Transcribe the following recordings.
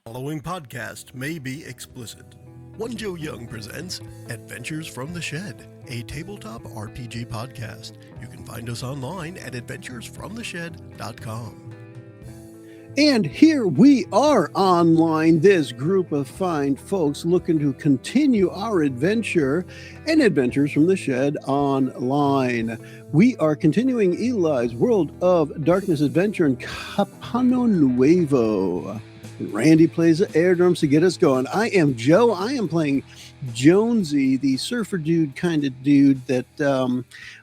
Following podcast may be explicit. One Joe Young presents Adventures from the Shed, a tabletop RPG podcast. You can find us online at adventuresfromtheshed.com. And here we are online, this group of fine folks looking to continue our adventure and Adventures from the Shed online. We are continuing Eli's World of Darkness adventure in Capano Nuevo. Randy plays the air drums to get us going. I am Joe. I am playing Jonesy, the surfer dude kind of dude that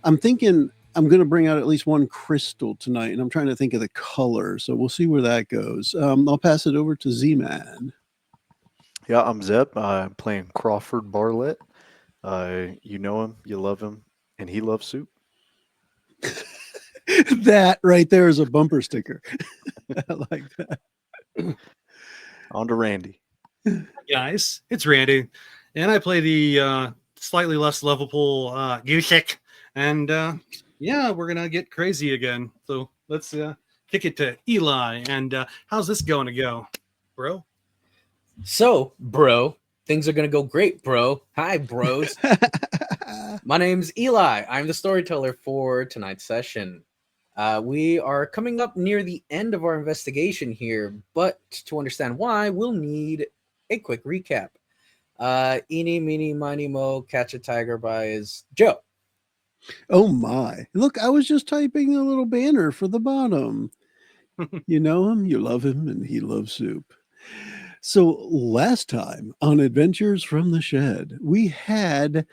I'm thinking I'm going to bring out at least one crystal tonight, and I'm trying to think of the color, so we'll see where that goes. I'll pass it over to Z-Man. Yeah, I'm Zeb. I'm playing Crawford Bartlett. You know him, you love him, and he loves soup. That right there is a bumper sticker. I like that. On to Randy. Hi guys, it's Randy, and I play the slightly less lovable Gusik, and yeah, we're gonna get crazy again. So let's kick it to Eli. And how's this going to go, bro? So, bro, things are gonna go great, bro. Hi, bros. My name's Eli. I'm the storyteller for tonight's session. We are coming up near the end of our investigation here, but to understand why, we'll need a quick recap. Eeny, meeny, miny, mo, catch a tiger by his Joe. Oh my. Look, I was just typing a little banner for the bottom. You know him, you love him, and he loves soup. So last time on Adventures from the Shed, we had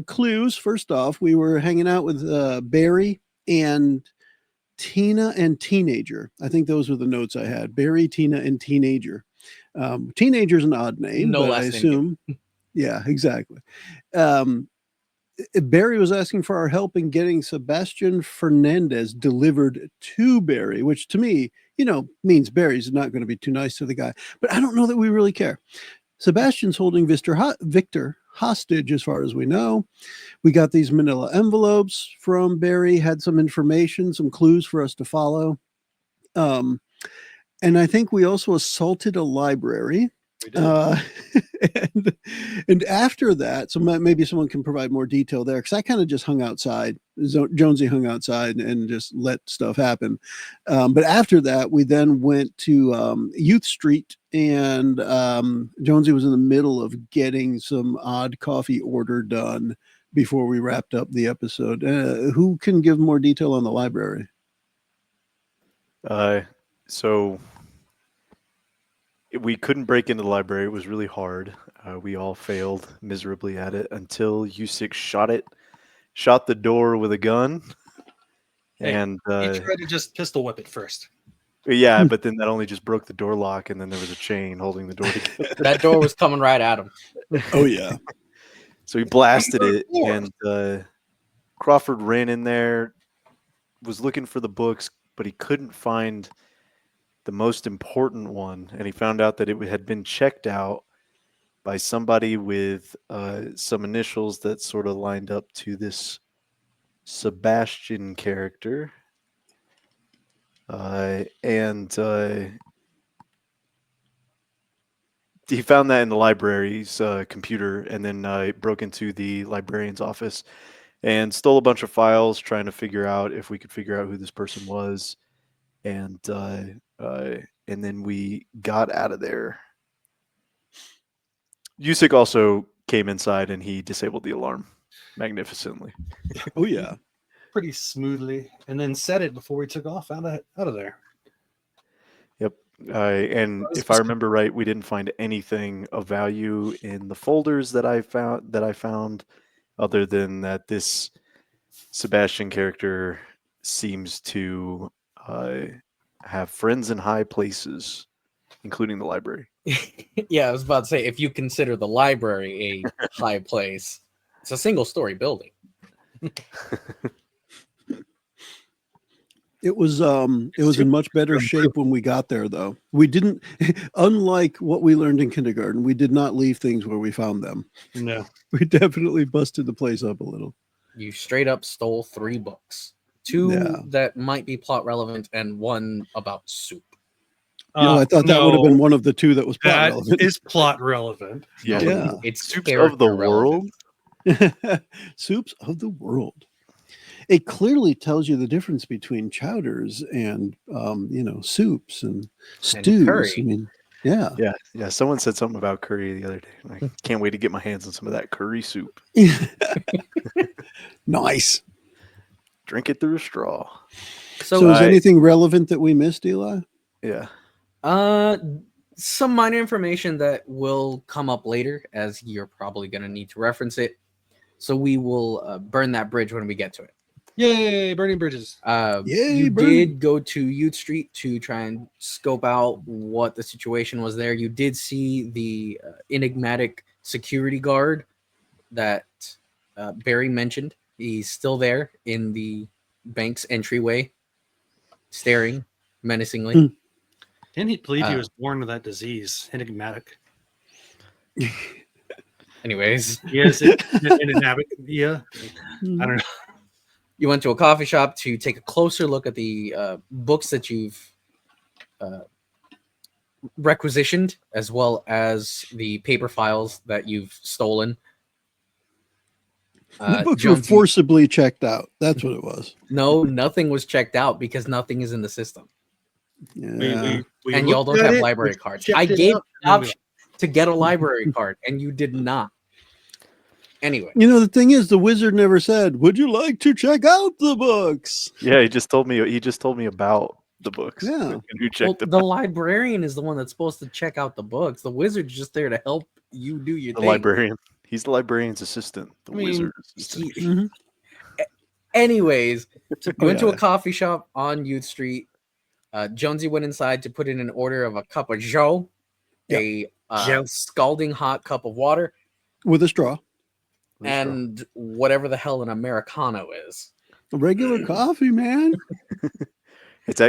clues. First off, we were hanging out with Barry and Tina and Teenager. I think those were the notes I had. Barry, Tina, and Teenager. Teenager's an odd name, No but I assume. Yeah, exactly. Barry was asking for our help in getting Sebastian Fernandez delivered to Barry, which to me, means Barry's not going to be too nice to the guy. But I don't know that we really care. Sebastian's holding Victor hostage, as far as we know. We got these manila envelopes from Barry, had some information, some clues for us to follow. And I think we also assaulted a library. We did. And after that, so maybe someone can provide more detail there, because I kind of just hung outside. Jonesy hung outside and just let stuff happen. But after that, we then went to Youth Street, and Jonesy was in the middle of getting some odd coffee order done before we wrapped up the episode. Who can give more detail on the library? So we couldn't break into the library. It was really hard. We all failed miserably at it until U6 shot the door with a gun. Hey, and you tried to just pistol whip it first. yeah, but then that only just broke the door lock, and then there was a chain holding the door together. That door was coming right at him. Oh, yeah. So he blasted it, and Crawford ran in there, was looking for the books, but he couldn't find the most important one, and he found out that it had been checked out by somebody with some initials that sort of lined up to this Sebastian character. And he found that in the library's computer, and then broke into the librarian's office and stole a bunch of files, trying to figure out if we could figure out who this person was. And then we got out of there. Yusik also came inside, and he disabled the alarm magnificently. Oh, yeah. Pretty smoothly, and then set it before we took off out of there. Yep. And if I remember right, we didn't find anything of value in the folders that I found, other than that this Sebastian character seems to have friends in high places, including the library. Yeah, I was about to say, if you consider the library a high place, it's a single-story building. It was in much better shape when we got there, though. We didn't, unlike what we learned in kindergarten, we did not leave things where we found them. No. We definitely busted the place up a little. You straight up stole 3 books. 2 that might be plot relevant and 1 about soup. I thought that would have been No, one of the two that was plot that relevant. is plot relevant. Yeah. Yeah. It's Soups of the character relevant. world. Soups of the world. It clearly tells you the difference between chowders and soups and stews. curry. I mean, yeah. Yeah. Someone said something about curry the other day. I can't wait to get my hands on some of that curry soup. Nice. Drink it through a straw. So is anything relevant that we missed, Eli? Yeah. Some minor information that will come up later, as you're probably going to need to reference it. So we will burn that bridge when we get to it. Yay, burning bridges. You did go to Youth Street to try and scope out what the situation was there. You did see the enigmatic security guard that Barry mentioned. He's still there in the bank's entryway, staring menacingly. Didn't he believe he was born with that disease? Enigmatic. Anyways. Yes, enigmatic. Yeah. I don't know. You went to a coffee shop to take a closer look at the books that you've requisitioned, as well as the paper files that you've stolen. The books Jonesy, were forcibly checked out. That's what it was. No, nothing was checked out because nothing is in the system. Yeah. We And y'all looked don't at have it, library we cards. checked I it gave out, the and we- option to get a library card, and you did not. Anyway. The thing is, the wizard never said, "Would you like to check out the books?" Yeah, he just told me about the books. Yeah. And who Well, checked them the out. librarian is the one that's supposed to check out the books. The wizard's just there to help you do your The thing. librarian. He's the librarian's assistant. The I mean, wizard assistant. Mhm. Anyways, you went to yeah. a coffee shop on Youth Street. Jonesy went inside to put in an order of a cup of joe, a Joe. scalding hot cup of water, With a straw. and whatever the hell an Americano is. A regular coffee, man. It's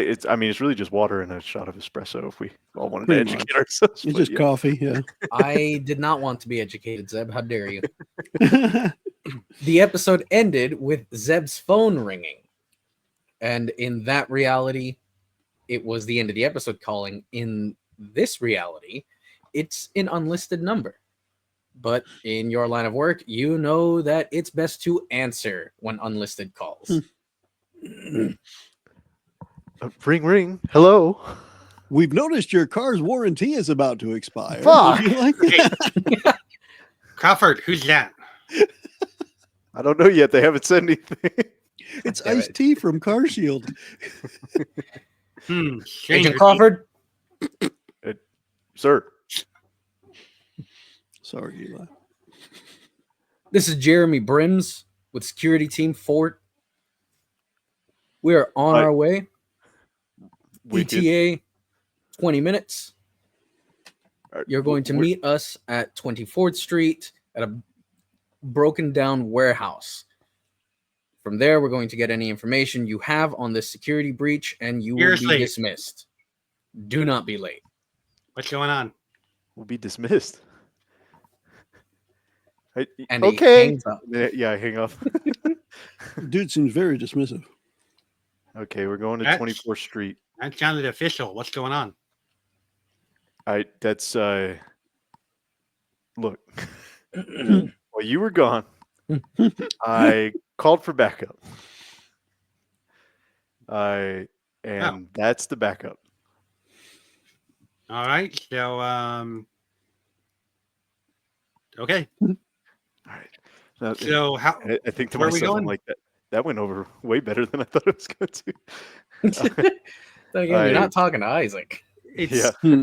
really just water and a shot of espresso if we all wanted Pretty to educate much. ourselves. It's but just yeah. coffee, yeah. I did not want to be educated, Zeb. How dare you? The episode ended with Zeb's phone ringing. And in that reality, it was the end of the episode calling. In this reality, it's an unlisted number. But in your line of work, you know that it's best to answer when unlisted calls. Ring, ring. Hello. We've noticed your car's warranty is about to expire. Fuck. Would you like that? Crawford, who's that? I don't know yet. They haven't said anything. It's Damn iced it. tea from Car Shield. Stranger Agent Crawford, Sir. Sorry, Eli. this is Jeremy Brims with Security Team Fort. We are on Hi. our way. We did- ETA 20 minutes. Alright, You're going to meet us at 24th Street at a broken down warehouse. From there, we're going to get any information you have on this security breach, and you will be Seriously. dismissed. Do not be late. What's going on? We'll be dismissed. And he Okay. hangs up. Yeah, I hang up. Dude seems very dismissive. Okay, we're going to That's- 24th Street. That sounded official. What's going on? That's look. While you were gone, I called for backup. That's the backup. All right. So, okay. All right. Now, So, how? I think to where are we myself, I'm going? like that went over way better than I thought it was going to. Then again, you're not talking to Isaac. It's Yeah.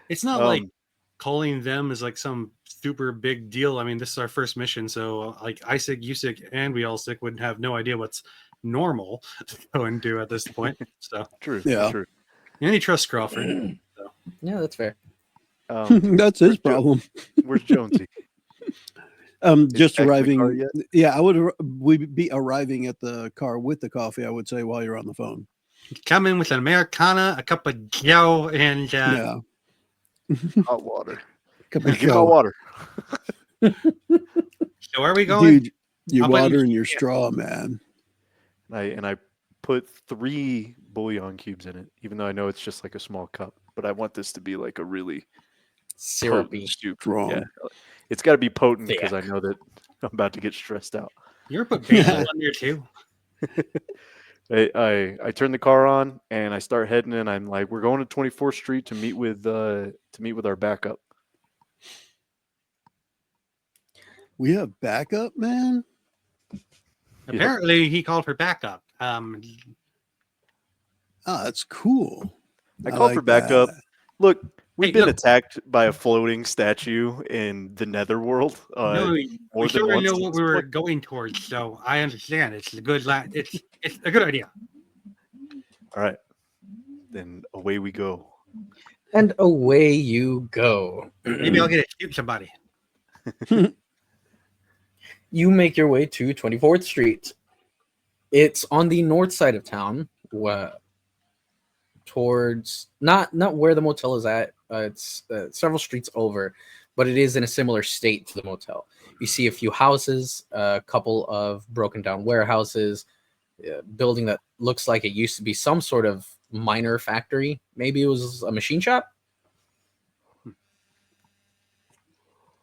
it's not like Um, calling them is like some super big deal. I mean, this is our first mission, so like Isaac, Usick, and we all sick would have no idea what's normal to go and do at this point. So, True. Yeah. True. and he trusts Crawford. Yeah, that's fair. That's his where's Jo- problem. Where's Jonesy? Just back in the car arriving. yet? Yeah, we'd be arriving at the car with the coffee, I would say, while you're on the phone. Come in with an Americana, a cup of Joe, and Yeah. Hot water. Cup Hey, of give hot Joe. water. so where are we going? Dude, your How about water you- and your yeah. straw, man. And I put 3 bouillon cubes in it, even though I know it's just like a small cup. But I want this to be like a really Syrupy. potent soup. Strong. Yeah, it's got to be potent because I Thick. know that I'm about to get stressed out. You're put basil in there too. I turn the car on and I start heading in. I'm like, we're going to 24th Street to meet with our backup. We have backup, man. Apparently, he called for backup. Oh, that's cool. I called for like backup. that. Look, we've Hey, been look. attacked by a floating statue in the netherworld. No, more we than sort of once know at what this we were point. going towards, so I understand. It's a good it's a good idea. All right, then away we go. And away you go. Maybe I'll get to shoot somebody. You make your way to 24th Street. It's on the north side of town, towards not where the motel is at. It's several streets over, but it is in a similar state to the motel. You see a few houses, a couple of broken down warehouses, a building that looks like it used to be some sort of minor factory. Maybe it was a machine shop.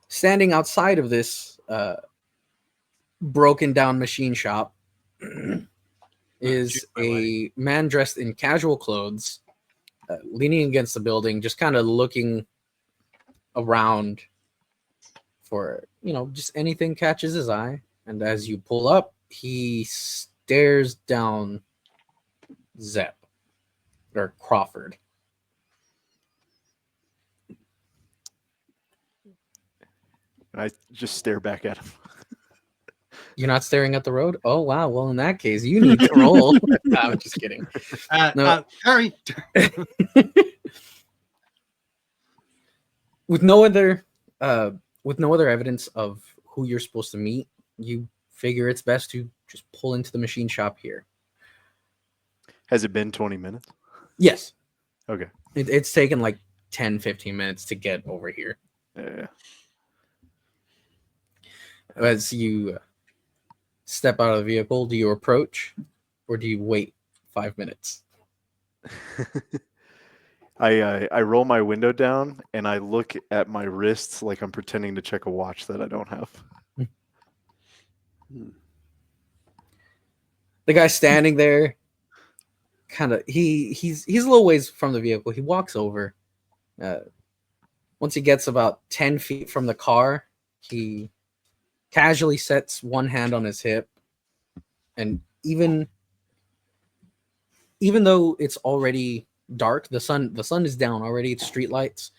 Standing outside of this broken down machine shop is shoot my way. a man dressed in casual clothes, leaning against the building, just kind of looking around for, just anything catches his eye. And as you pull up, he stares down Zep or Crawford. And I just stare back at him. You're not staring at the road? Oh, wow. Well, in that case, you need to roll. I'm just kidding. No. Sorry. With no other evidence of who you're supposed to meet, you figure it's best to just pull into the machine shop here. Has it been 20 minutes? Yes. Okay. It's taken like 10, 15 minutes to get over here. Yeah. As you step out of the vehicle, do you approach or do you wait 5 minutes? I roll my window down and I look at my wrists like I'm pretending to check a watch that I don't have. The guy standing there, kind of he's a little ways from the vehicle. He walks over. Once he gets about 10 feet from the car, he casually sets one hand on his hip, and even though it's already dark, the sun is down already, it's street lights,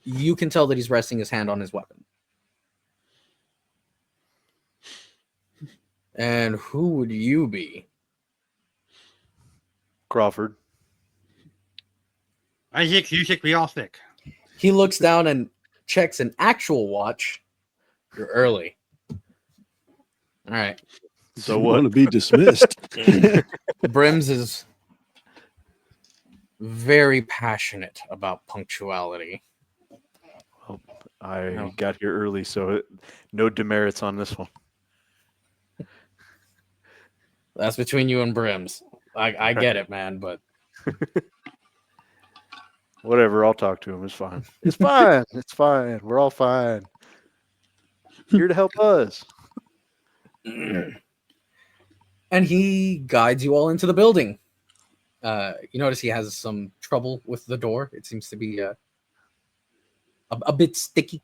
you can tell that he's resting his hand on his weapon. And who would you be? Crawford. I think you think we all think. He looks down and checks an actual watch. You're early. All right. So You what? want to be dismissed? Brims is very passionate about punctuality. Well, I No. got here early, so no demerits on this one. That's between you and Brims. I get it, man, but Whatever, I'll talk to him. It's fine. It's fine. It's fine. We're all fine. Here to help us. and he guides you all into the building. You notice he has some trouble with the door. It seems to be a bit sticky.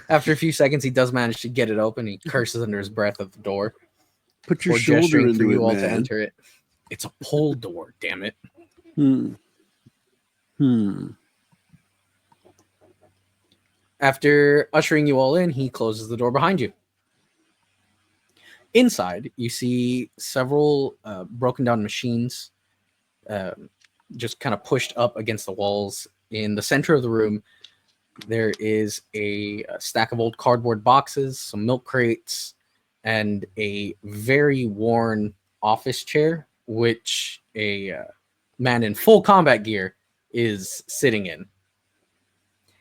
After a few seconds, he does manage to get it open. He curses under his breath at the door. Put your Before shoulder gesturing for into you it, all to man. enter it. It's a pull door, damn it. After ushering you all in, he closes the door behind you. Inside, you see several broken down machines just kind of pushed up against the walls. In the center of the room, there is a stack of old cardboard boxes, some milk crates, and a very worn office chair, which a man in full combat gear is sitting in.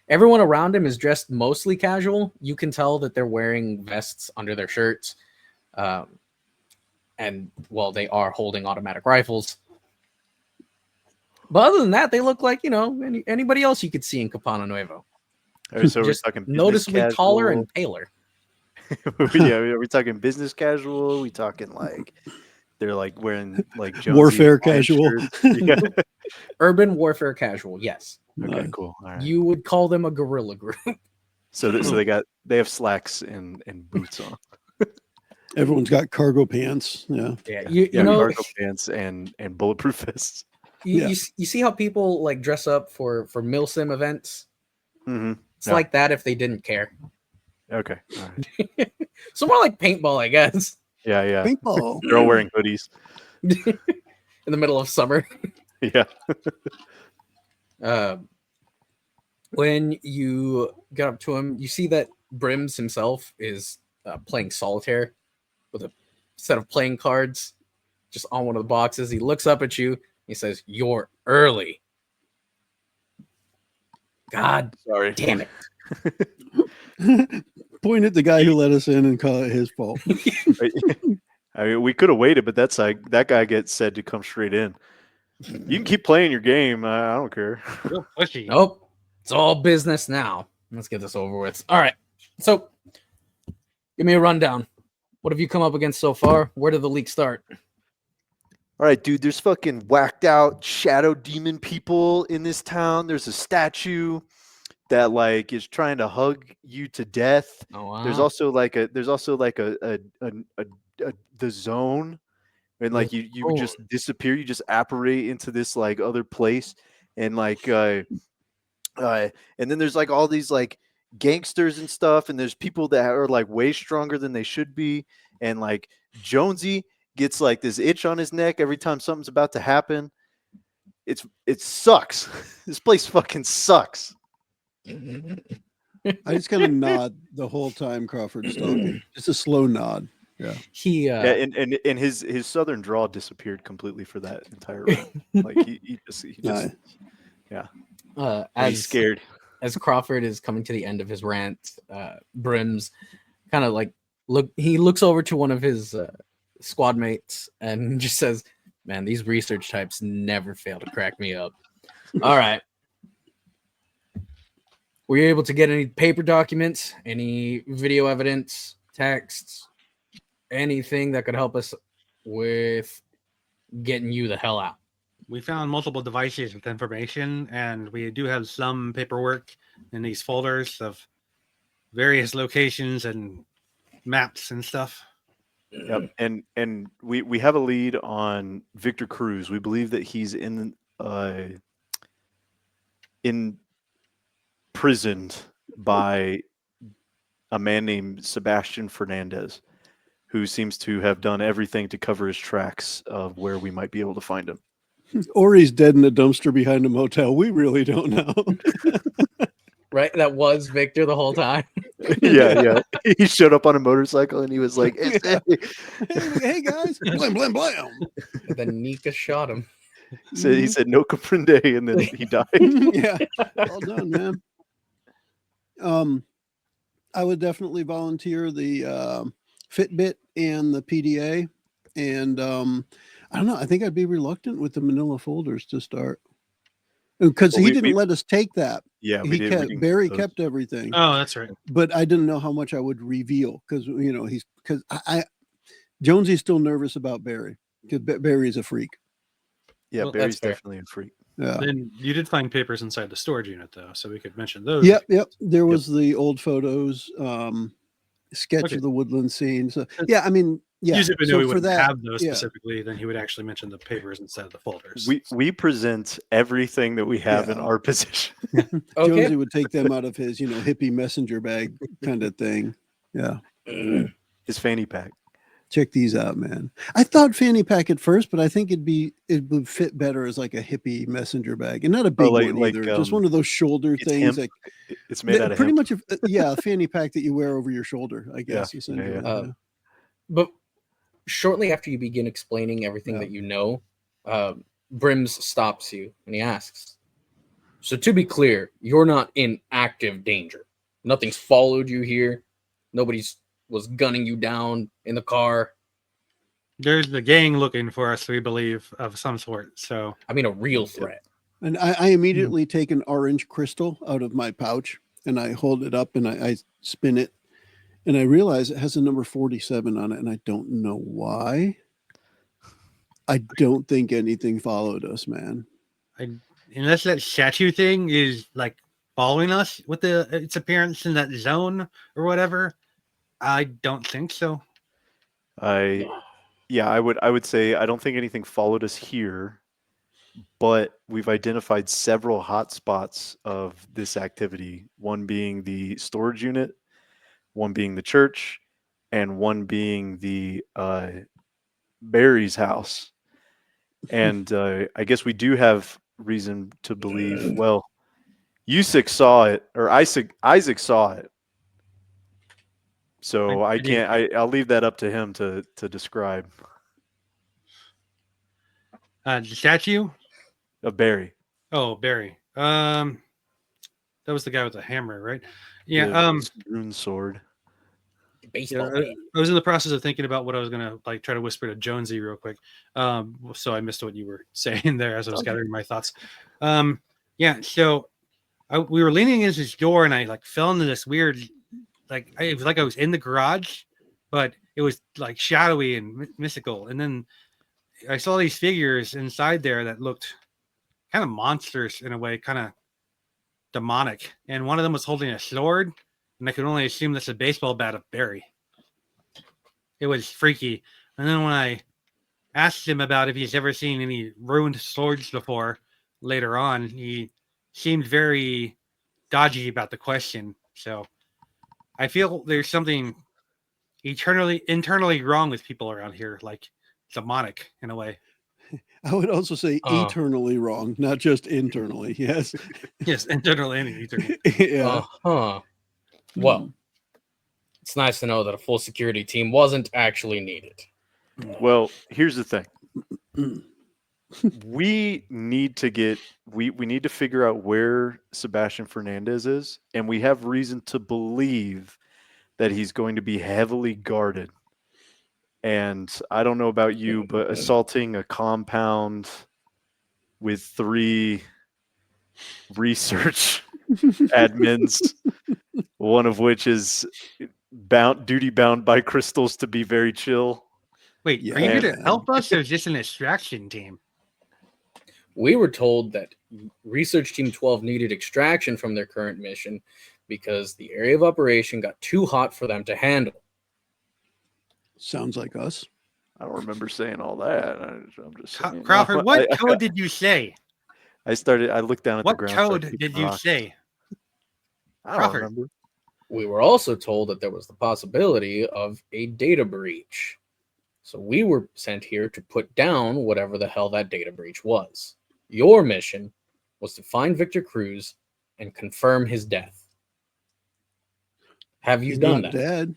Everyone around him is dressed mostly casual. You can tell that they're wearing vests under their shirts. And well, they are holding automatic rifles. But other than that, they look like, anybody else you could see in Capana Nuevo. All right, so we're Just talking business noticeably taller casual. and paler. Yeah, are we talking business casual? Are we talking like they're like wearing like Jonesy Warfare Hawaiian casual. shirts? Yeah. Urban warfare casual, yes. Okay, Nice. cool. All right. You would call them a guerrilla group. So they have slacks and boots on. Everyone's got cargo pants. Yeah. Yeah, Yeah, you know, cargo pants and bulletproof vests. you see how people like dress up for milsim events? Mm-hmm. It's Yeah. like that if they didn't care. Okay. All right. So more like paintball, I guess, Yeah, yeah. Paintball. They're all wearing hoodies. in the middle of summer. Yeah. When you get up to him, you see that Brims himself is playing solitaire with a set of playing cards just on one of the boxes. He looks up at you. He says, "You're early." God Sorry. damn it. Point at the guy who let us in and call it his fault. I mean, we could have waited, but that's like that guy gets said to come straight in. You can keep playing your game. I don't care. Real pushy. Nope. It's all business now. Let's get this over with. All right. So give me a rundown. What have you come up against so far? Where did the leak start? All right, dude, there's fucking whacked out shadow demon people in this town. There's a statue that like is trying to hug you to death. Oh, wow. There's also like the zone, and like you just disappear, you just apparate into this like other place, and like and then there's like all these like gangsters and stuff, and there's people that are like way stronger than they should be, and like Jonesy gets like this itch on his neck every time something's about to happen. It sucks. This place fucking sucks. I just kind of nod the whole time Crawford's talking. Just a slow nod. Yeah. He and his southern draw disappeared completely for that entire round. Like he just Nice. yeah. as He's scared. as Crawford is coming to the end of his rant, Brims kind of like looks over to one of his squad mates and just says, "Man, these research types never fail to crack me up." All right. Were you able to get any paper documents, any video evidence, texts, anything that could help us with getting you the hell out? We found multiple devices with information, and we do have some paperwork in these folders of various locations and maps and stuff. Yep. And we have a lead on Victor Cruz. We believe that he's imprisoned by a man named Sebastian Fernandez, who seems to have done everything to cover his tracks of where we might be able to find him. Or he's dead in a dumpster behind a motel. We really don't know. Right? That was Victor the whole time. Yeah. He showed up on a motorcycle and he was like, Hey guys, blam blam blam. And then Nika shot him. he said no comprende, and then he died. Yeah, well done, man. I would definitely volunteer the Fitbit and the PDA, and I don't know. I think I'd be reluctant with the Manila folders to start because Well, he we- didn't we- let us take that. Yeah, He kept Barry kept everything, Oh, that's right. but I didn't know how much I would reveal because I Jonesy's still nervous about Barry because Barry's a freak. Yeah, Well, Barry's that's fair. definitely a freak. Yeah. Then you did find papers inside the storage unit, though, so we could mention those. Yep. There was the old photos, sketch Okay. of the woodland scene. So yeah, I mean, yeah. Usually, if we knew So we for wouldn't that, have those yeah. specifically, then he would actually mention the papers instead of the folders. We present everything that we have in Yeah. our possession. Okay. Jonesy would take them out of his, hippie messenger bag kind of thing. Yeah. His fanny pack. Check these out, man. I thought fanny pack at first, but I think it would fit better as like a hippie messenger bag, and not a big one either. Just one of those shoulder it's things. hemp. Like It's made out of pretty hemp. much, a fanny pack that you wear over your shoulder, I guess. Essentially. yeah. Yeah. But shortly after you begin explaining everything that you know, Brims stops you and he asks, "So to be clear, you're not in active danger. Nothing's followed you here. Nobody's was gunning you down in the car." There's the gang looking for us, we believe, of some sort. So I mean, a real threat. And I immediately take an orange crystal out of my pouch and I hold it up and I spin it. And I realize it has a number 47 on it. And I don't know why. I don't think anything followed us, man. unless that statue thing is like following us with its appearance in that zone or whatever, I don't think so. I would say I don't think anything followed us here, but we've identified several hot spots of this activity, one being the storage unit, one being the church, and one being the Barry's house. And I guess we do have reason to believe, well, Isaac saw it, or Isaac saw it. So I'll leave that up to him to describe. The statue? Of Barry. Oh, Barry. That was the guy with the hammer, right? Yeah. Rune sword. Baseball. Yeah, I was in the process of thinking about what I was gonna like try to whisper to Jonesy real quick. So I missed what you were saying there as I was gathering my thoughts. Yeah. So we were leaning against this door, and I like fell into this weird, like it was like I was in the garage, but it was like shadowy and mystical. And then I saw these figures inside there that looked kind of monsters in a way, kind of demonic. And one of them was holding a sword, and I could only assume that's a baseball bat of Barry. It was freaky. And then when I asked him about if he's ever seen any ruined swords before, later on, he seemed very dodgy about the question. So I feel there's something internally wrong with people around here, like demonic in a way. I would also say eternally wrong, not just internally. Yes. Yes, internally and eternally. Yeah. Well, it's nice to know that a full security team wasn't actually needed. Well, here's the thing. We need to we need to figure out where Sebastian Fernandez is, and we have reason to believe that he's going to be heavily guarded. And I don't know about you, but assaulting a compound with 3 research admins, one of which is duty bound by crystals to be very chill. Wait, are you here to help us, or is this an extraction team? We were told that Research Team 12 needed extraction from their current mission because the area of operation got too hot for them to handle. Sounds like us. I don't remember saying all that. I'm just saying. Crawford, what code did you say? I looked down at the ground. What code did you say? I don't remember. We were also told that there was the possibility of a data breach. So we were sent here to put down whatever the hell that data breach was. Your mission was to find Victor Cruz and confirm his death. Have you done that? Dead.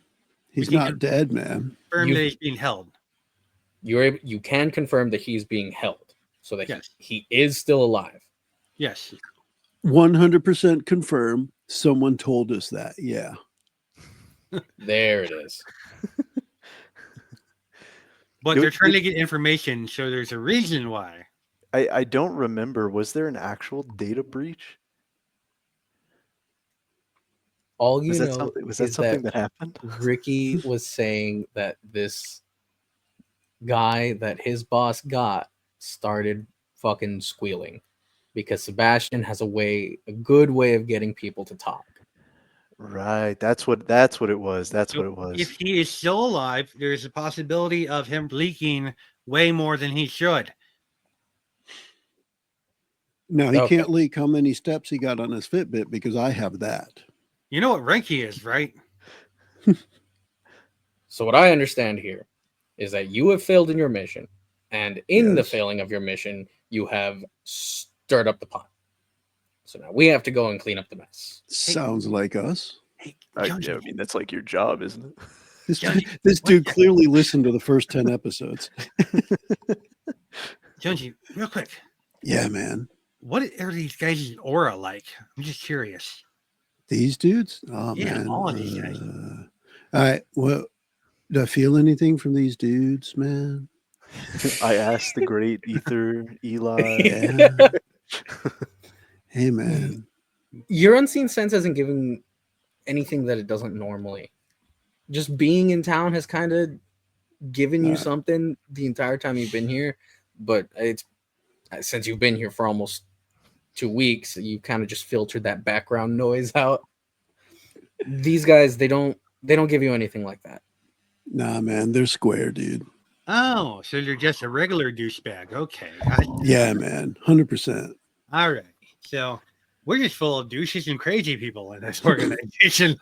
He's not dead, man. Confirm that he's being held. You can confirm that he's being held, so that he is still alive. Yes. 100% confirm. Someone told us that. Yeah. There it is. But they're trying to get information, so there's a reason why. I don't remember. Was there an actual data breach? All you know was that something that happened? Ricky was saying that this guy that his boss got started fucking squealing because Sebastian has a good way of getting people to talk. Right. That's what it was. That's what it was. If he is still alive, there's a possibility of him leaking way more than he should. Now, he can't leak how many steps he got on his Fitbit because I have that. You know what rank he is, right? So what I understand here is that you have failed in your mission, and in the failing of your mission, you have stirred up the pot. So now we have to go and clean up the mess. Sounds like us. Hey, I mean, that's like your job, isn't it? This dude clearly listened to the first 10 episodes. Jonesy, real quick. Yeah, man. What are these guys' aura like? I'm just curious. These dudes? Oh, yeah, man. all of these guys. All right. Well, do I feel anything from these dudes, man? I asked the great ether Eli. Yeah. Hey, man. Your unseen sense hasn't given anything that it doesn't normally. Just being in town has kind of given you something the entire time you've been here, but it's since you've been here for almost 2 weeks, you kind of just filtered that background noise out. These guys, they don't give you anything like that. Nah, man, they're square, dude. Oh, so you're just a regular douchebag. Okay. Yeah, man, 100%. All right. So we're just full of douches and crazy people in this organization.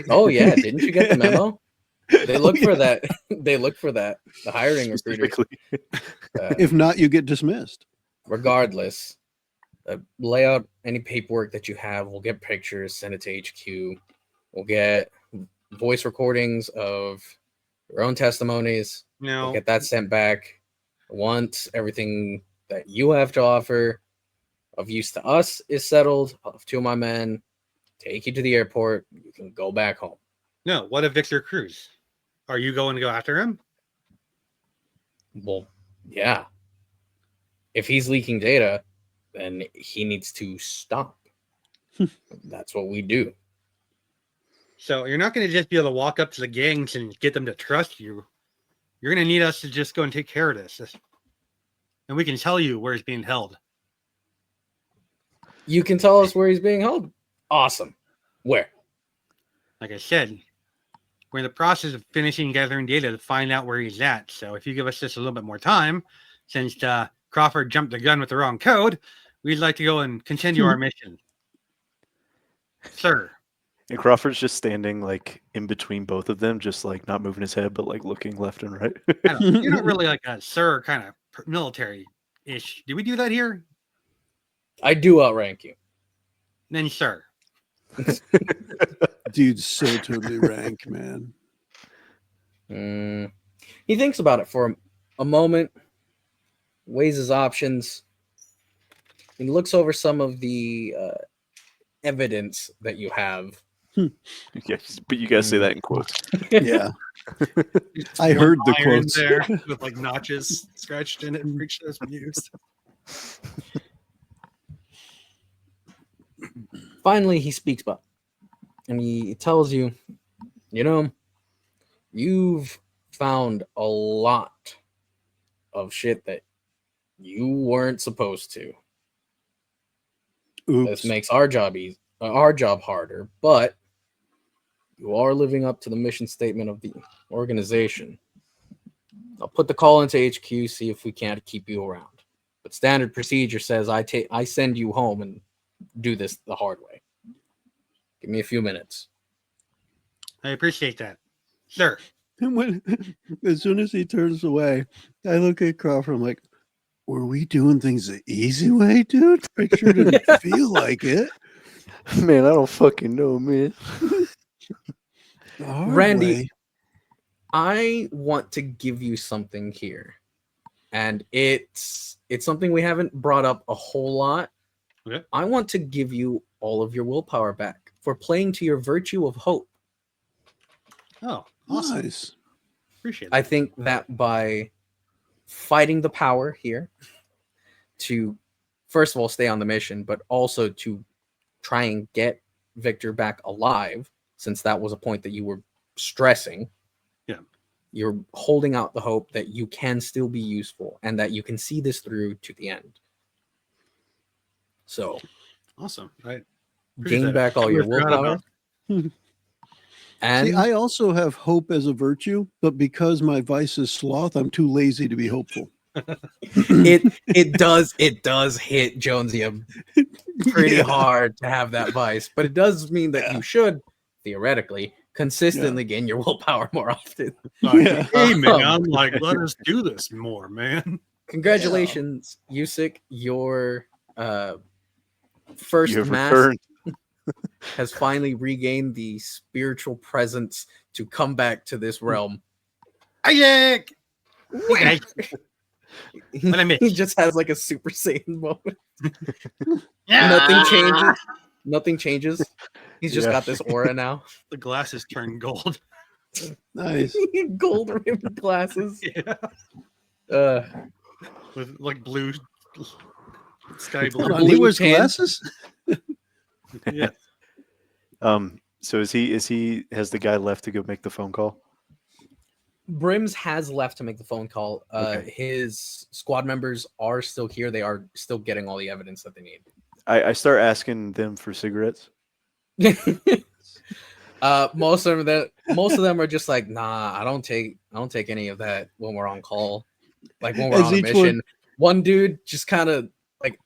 Oh yeah, didn't you get the memo? They look for that. They look for that. The hiring recruiters. If not, you get dismissed. Regardless, lay out any paperwork that you have. We'll get pictures, send it to HQ. We'll get voice recordings of your own testimonies. No. We'll get that sent back. Once everything that you have to offer of use to us is settled, I'll have 2 of my men take you to the airport. You can go back home. No. What of Victor Cruz? Are you going to go after him? Well, yeah. If he's leaking data, then he needs to stop. That's what we do. So you're not going to just be able to walk up to the gangs and get them to trust you. You're going to need us to just go and take care of this. And we can tell you where he's being held. You can tell us where he's being held. Awesome. Where? Like I said, we're in the process of finishing gathering data to find out where he's at. So if you give us just a little bit more time, since Crawford jumped the gun with the wrong code, we'd like to go and continue our mission. Sir. And Crawford's just standing like in between both of them, just like not moving his head, but like looking left and right. You're not really like a sir kind of military-ish. Do we do that here? I do outrank you. Then sir. Dude's so totally rank, man. He thinks about it for a moment, weighs his options. He looks over some of the evidence that you have. Yes, but you guys say that in quotes. Yeah. I heard the quotes there with like notches scratched in it and each has been used. Finally, he speaks up and he tells you, you know, you've found a lot of shit that you weren't supposed to. Oops. This makes our job harder, but you are living up to the mission statement of the organization. I'll put the call into HQ, see if we can't keep you around. But standard procedure says I send you home and do this the hard way. Give me a few minutes. I appreciate that. Sir. And as soon as he turns away, I look at Crawford. I'm like, were we doing things the easy way, dude? I sure didn't feel like it. Man, I don't fucking know, man. Randy, I want to give you something here. And it's something we haven't brought up a whole lot. Okay. I want to give you all of your willpower back for playing to your virtue of hope. Oh, awesome. Nice. Appreciate it. I think that by fighting the power here to, first of all, stay on the mission, but also to try and get Victor back alive, since that was a point that you were stressing. Yeah. You're holding out the hope that you can still be useful and that you can see this through to the end. So, awesome. Right. Gain back all your willpower. And see, I also have hope as a virtue, but because my vice is sloth, I'm too lazy to be hopeful. it does hit Jonesy pretty hard to have that vice, but it does mean that you should theoretically consistently gain your willpower more often. Like, hey man, like let us do this more, man. Congratulations, Usyk, your first mass returned. has finally regained the spiritual presence to come back to this realm. Isaac! He just has like a Super Saiyan moment. Yeah! Nothing changes. He's just got this aura now. The glasses turn gold. Nice. Gold rimmed glasses. Yeah. with like blue sky Hold blue. on, he Blue wears tan. glasses. Yeah. So is he has the guy left to go make the phone call? Brims has left to make the phone call. Okay. His squad members are still here. They are still getting all the evidence that they need. I start asking them for cigarettes. Most of them are just like, nah, I don't take any of that when we're on call. Like when we're As on a each mission. One dude just kind of like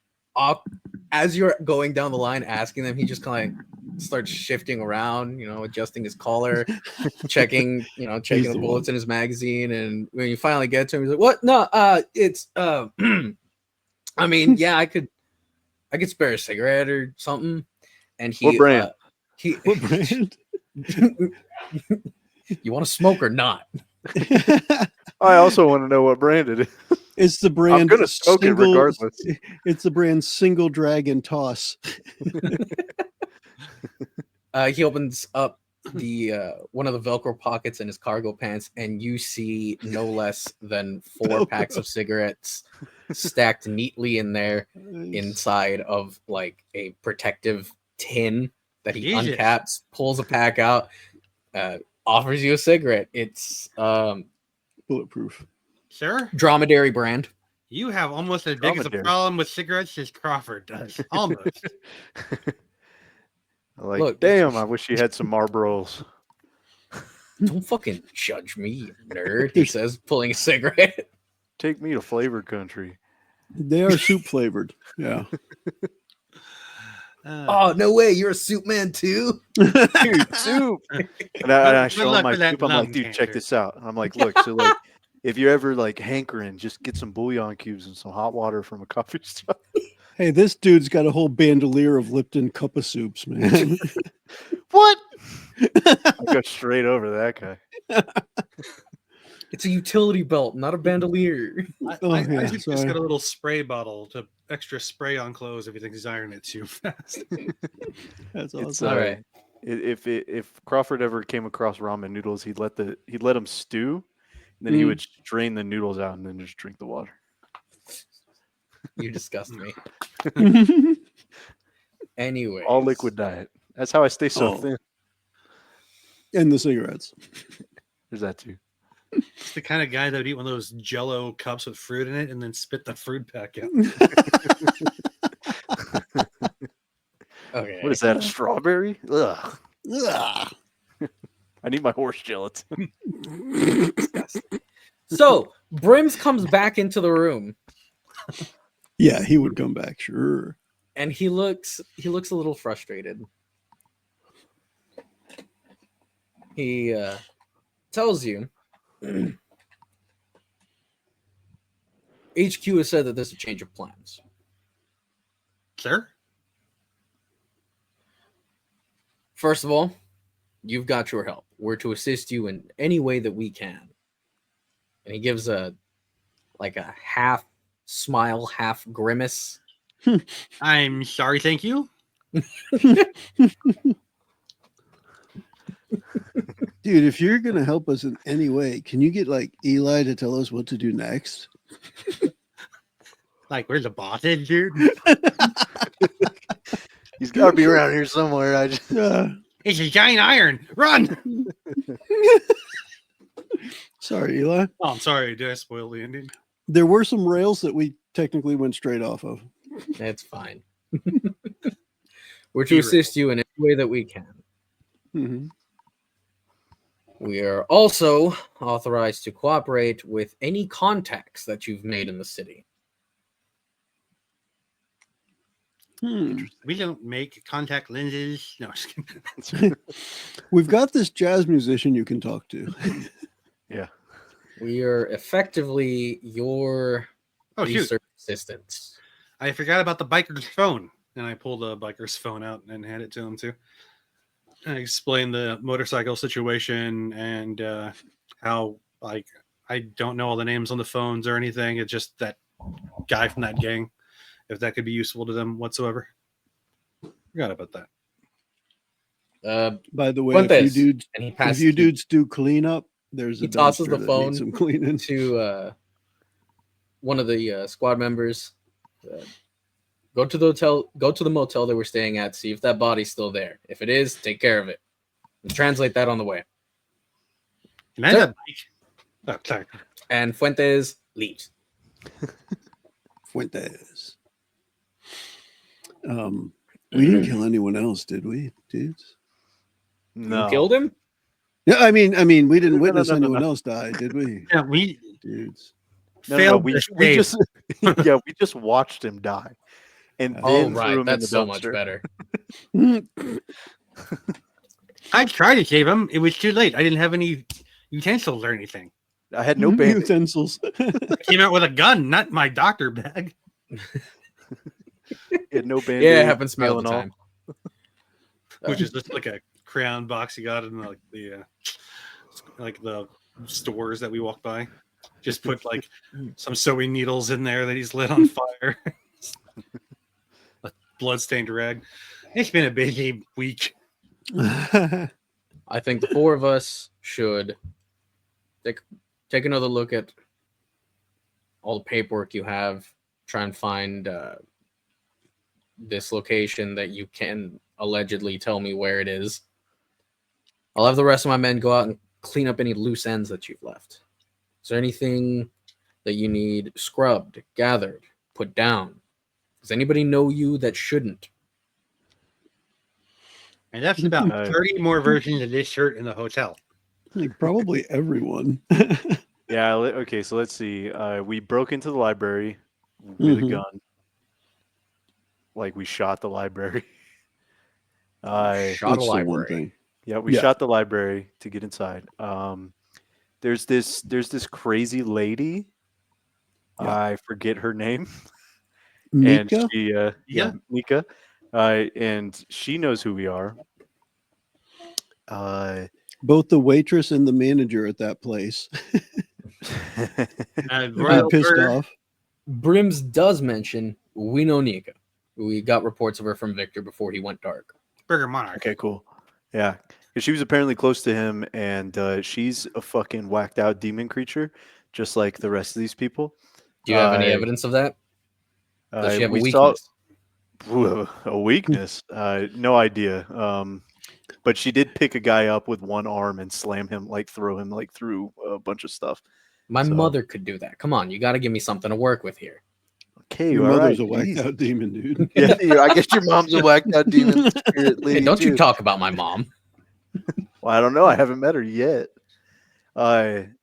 as you're going down the line asking them, he just kind of starts shifting around, adjusting his collar, checking the bullets in his magazine, and when you finally get to him, he's like, "What? No, it's I mean, yeah, I could spare a cigarette or something." And What brand? What brand? You want to smoke or not? I also want to know what brand it is. It's the brand. I'm gonna smoke it regardless. It's the brand Single Dragon Toss. He opens up the one of the Velcro pockets in his cargo pants, and you see no less than 4 packs of cigarettes stacked neatly in there inside of like a protective tin that he Jesus. uncaps, pulls a pack out, offers you a cigarette. It's Bulletproof. Sir, Dromedary brand. you have almost as big as a Dromedary. problem with cigarettes as Crawford does. Almost. Like, Look. damn, I wish you had some Marlboros. Don't fucking judge me, you nerd. He says, pulling a cigarette. Take me to flavor country. They are soup flavored. Yeah. Oh, no way. You're a soup man too? Dude, soup. And I Good show him luck my with that soup. I'm like, lung dude, check cancer. this out. I'm like, look, so like, if you're ever like hankering, just get some bouillon cubes and some hot water from a coffee shop. Hey, this dude's got a whole bandolier of Lipton cup of soups, man. What? I go straight over that guy. It's a utility belt, not a bandolier. I yeah, just sorry. got a little spray bottle to extra spray on clothes if you think he's ironing it too fast. That's It's awesome. All right. If Crawford ever came across ramen noodles, he'd let them stew, and then he would drain the noodles out and then just drink the water. You disgust me. Anyway. All liquid diet. That's how I stay so Oh. thin. And the cigarettes. There's that too. It's the kind of guy that would eat one of those Jello cups with fruit in it and then spit the fruit pack out. Okay. What is that? A strawberry? Ugh. Ugh. I need my horse gelatin. So Brims comes back into the room Yeah, he would come back, sure. and he looks a little frustrated. He tells you HQ has said that there's a change of plans. Sir? First of all, you've got your help. We're to assist you in any way that we can. And he gives a half smile, half grimace. I'm sorry, thank you. Dude, if you're going to help us in any way, can you get like Eli to tell us what to do next? Like, where's the boss is, dude? He's got to be around here somewhere. I just It's a giant iron. Run! Sorry, Eli. Oh, I'm sorry. Did I spoil the ending? There were some rails that we technically went straight off of. That's fine. We're to assist you in any way that we can. Mm-hmm. We are also authorized to cooperate with any contacts that you've made in the city. We don't make contact lenses. No, just kidding. We've got this jazz musician you can talk to. yeah. We are effectively your Oh, shoot. research assistants. I forgot about the biker's phone. And I pulled the biker's phone out and handed it to him, too. I explained the motorcycle situation and how, like, I don't know all the names on the phones or anything. It's just that guy from that gang. If that could be useful to them whatsoever. Forgot about that. By the way, Want if this? And he if passes you dudes do clean up, there's he a tosses dumpster the that phone needs some cleaning. to one of the squad members, go to the hotel, go to the motel that we're staying at, see if that body's still there. If it is, take care of it. And translate that on the way. Can I Sir. have a bike? Oh, sorry. And Fuentes leaves. Fuentes. We didn't kill anyone else, did we, dudes? No. You killed him? Yeah, I mean, we didn't No, witness no, no, anyone no. else die, did we, Yeah, we dudes? No, failed we to we save. just yeah, we just watched him die, and Oh, then Oh, threw right. him That's in so the much dumpster. better. I tried to save him. It was too late. I didn't have any utensils or anything. I had no bandage. Utensils. I came out with a gun, not my doctor bag. He had no bandage. Yeah, it happens to me all the Tylenol. time. Which is just like a crayon box you got in the stores that we walk by. Just put like some sewing needles in there that he's lit on fire. A bloodstained rag. It's been a busy week. I think the four of us should take another look at all the paperwork you have. Try and find this location that you can allegedly tell me where it is. I'll have the rest of my men go out and clean up any loose ends that you've left. Is there anything that you need scrubbed, gathered, put down? Does anybody know you that shouldn't? And that's about 30 more versions of this shirt in the hotel. Like probably everyone. Yeah. Okay. So let's see. We broke into the library with a Mhm. gun. Like we shot the library. Shot a That's the one library. thing. Yeah, we Yeah. shot the library to get inside. There's this crazy lady. Yeah. I forget her name. Mika? And she Yeah. Mika. And she knows who we are. Both the waitress and the manager at that place. They're Royal pissed Bird, off. Brims does mention we know Nika. We got reports of her from Victor before he went dark. Burger Monarch. Okay, cool. Yeah, because she was apparently close to him, and she's a fucking whacked out demon creature, just like the rest of these people. Do you have any Uh, evidence of that? Does she have a we weakness? saw a weakness. No idea. But she did pick a guy up with one arm and slam him, like throw him like through a bunch of stuff. My So- mother could do that. Come on, you got to give me something to work with here. Okay, Your all mother's right, a whacked geez. out demon, dude. Yeah, I guess your mom's a whacked out demon spirit lady. Hey, don't you too. talk about my mom. Well, I don't know. I haven't met her yet. And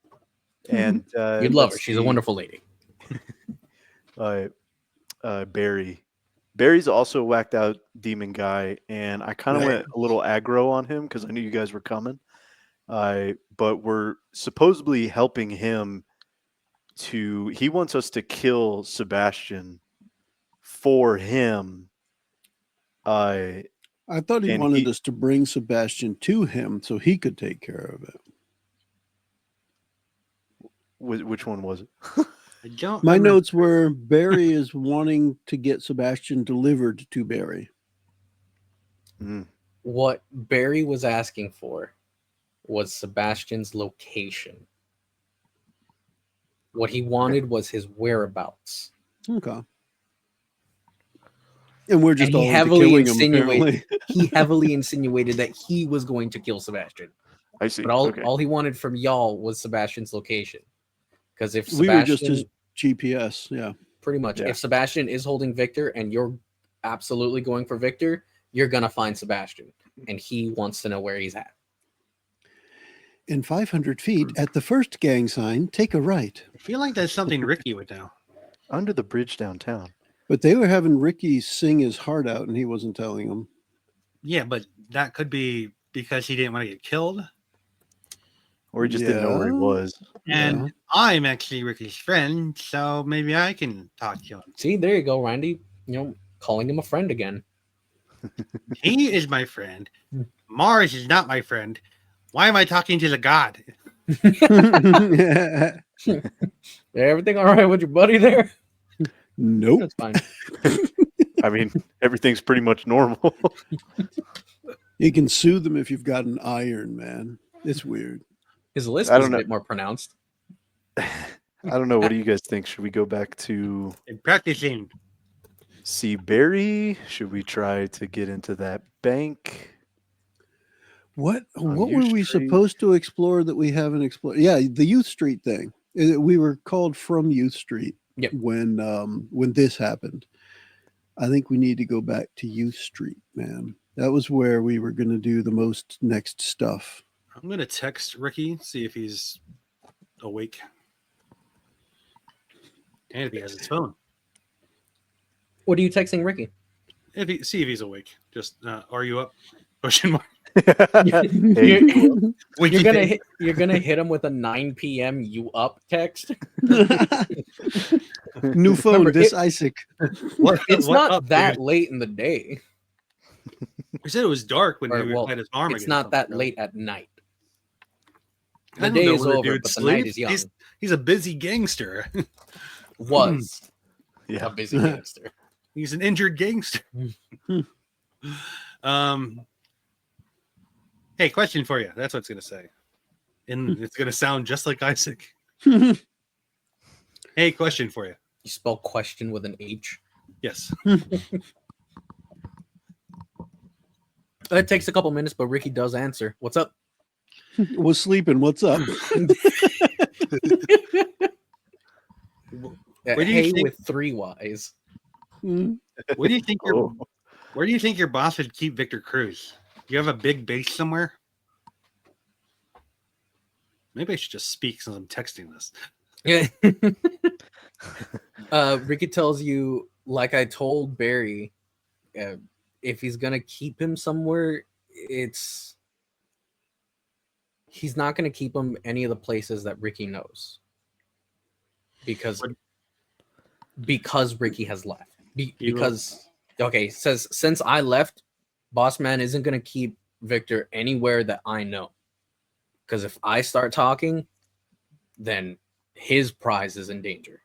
You'd love her. let's She's a see. wonderful lady. Barry. Barry's also a whacked out demon guy, and I kind of Right. went a little aggro on him because I knew you guys were coming. But we're supposedly helping him he wants us to kill Sebastian for him. I thought he And wanted us to bring Sebastian to him so he could take care of it. Which one was it? I don't My remember. notes were Barry is wanting to get Sebastian delivered to Barry. What Barry was asking for was Sebastian's location. What he wanted was his whereabouts. Okay. And we're just And he all into heavily killing him, insinuated- apparently. He heavily insinuated that he was going to kill Sebastian. I see. But all, Okay. all he wanted from y'all was Sebastian's location. Because if We were just Sebastian, his GPS. Yeah. pretty much, Yeah. if Sebastian is holding Victor and you're absolutely going for Victor, you're going to find Sebastian. And he wants to know where he's at. In 500 feet at the first gang sign, take a right. I feel like that's something Ricky would know. Under the bridge downtown. But they were having Ricky sing his heart out and he wasn't telling them. Yeah, but that could be because he didn't want to get killed. Or he just didn't know where he Yeah. was. And Yeah. I'm actually Ricky's friend, so maybe I can talk to him. See, there you go, Randy. Calling him a friend again. He is my friend. Mars is not my friend. Why am I talking to the god? Everything all right with your buddy there? Nope. That's fine. I mean, everything's pretty much normal. You can sue them if you've got an iron, man. It's weird. His list I was don't a know. bit more pronounced. I don't know. What do you guys think? Should we go back to And practicing. see Barry? Should we try to get into that bank? What On were U we Street? supposed to explore that we haven't explored? Yeah, the Youth Street thing. We were called from Youth Street Yep. when this happened. I think we need to go back to Youth Street, man. That was where we were going to do the most next stuff. I'm gonna text Ricky, see if he's awake, and if he has his phone. What are you texting Ricky? See if he's awake. Just are you up? Question mark. Hey, You're gonna hit him with a 9 p.m. you up text. New phone, Remember, this Isaac. It's what not up, that dude? late in the day. He said it was dark when Or, he well, had his arm. It's against not that something, late at night. I The don't day know is when the over, dude but the night sleeps. is young. He's a busy gangster. Was yeah. a busy gangster. He's an injured gangster. Hey, question for you. That's what it's gonna say, and it's gonna sound just like Isaac. Hey, question for you. You spell question with an H. Yes. It takes a couple minutes, but Ricky does answer. What's up? Was sleeping. What's up? Where do you Hey think- with 3 Y's. Where do you think your Oh. Where do you think your boss would keep Victor Cruz? Do you have a big base somewhere? Maybe I should just speak since I'm texting this. Yeah. Ricky tells you, like I told Barry, if he's gonna keep him somewhere, he's not gonna keep him any of the places that Ricky knows, because Ricky has left. Because okay, says since I left, Boss Man isn't gonna keep Victor anywhere that I know. Because if I start talking, then his prize is in danger.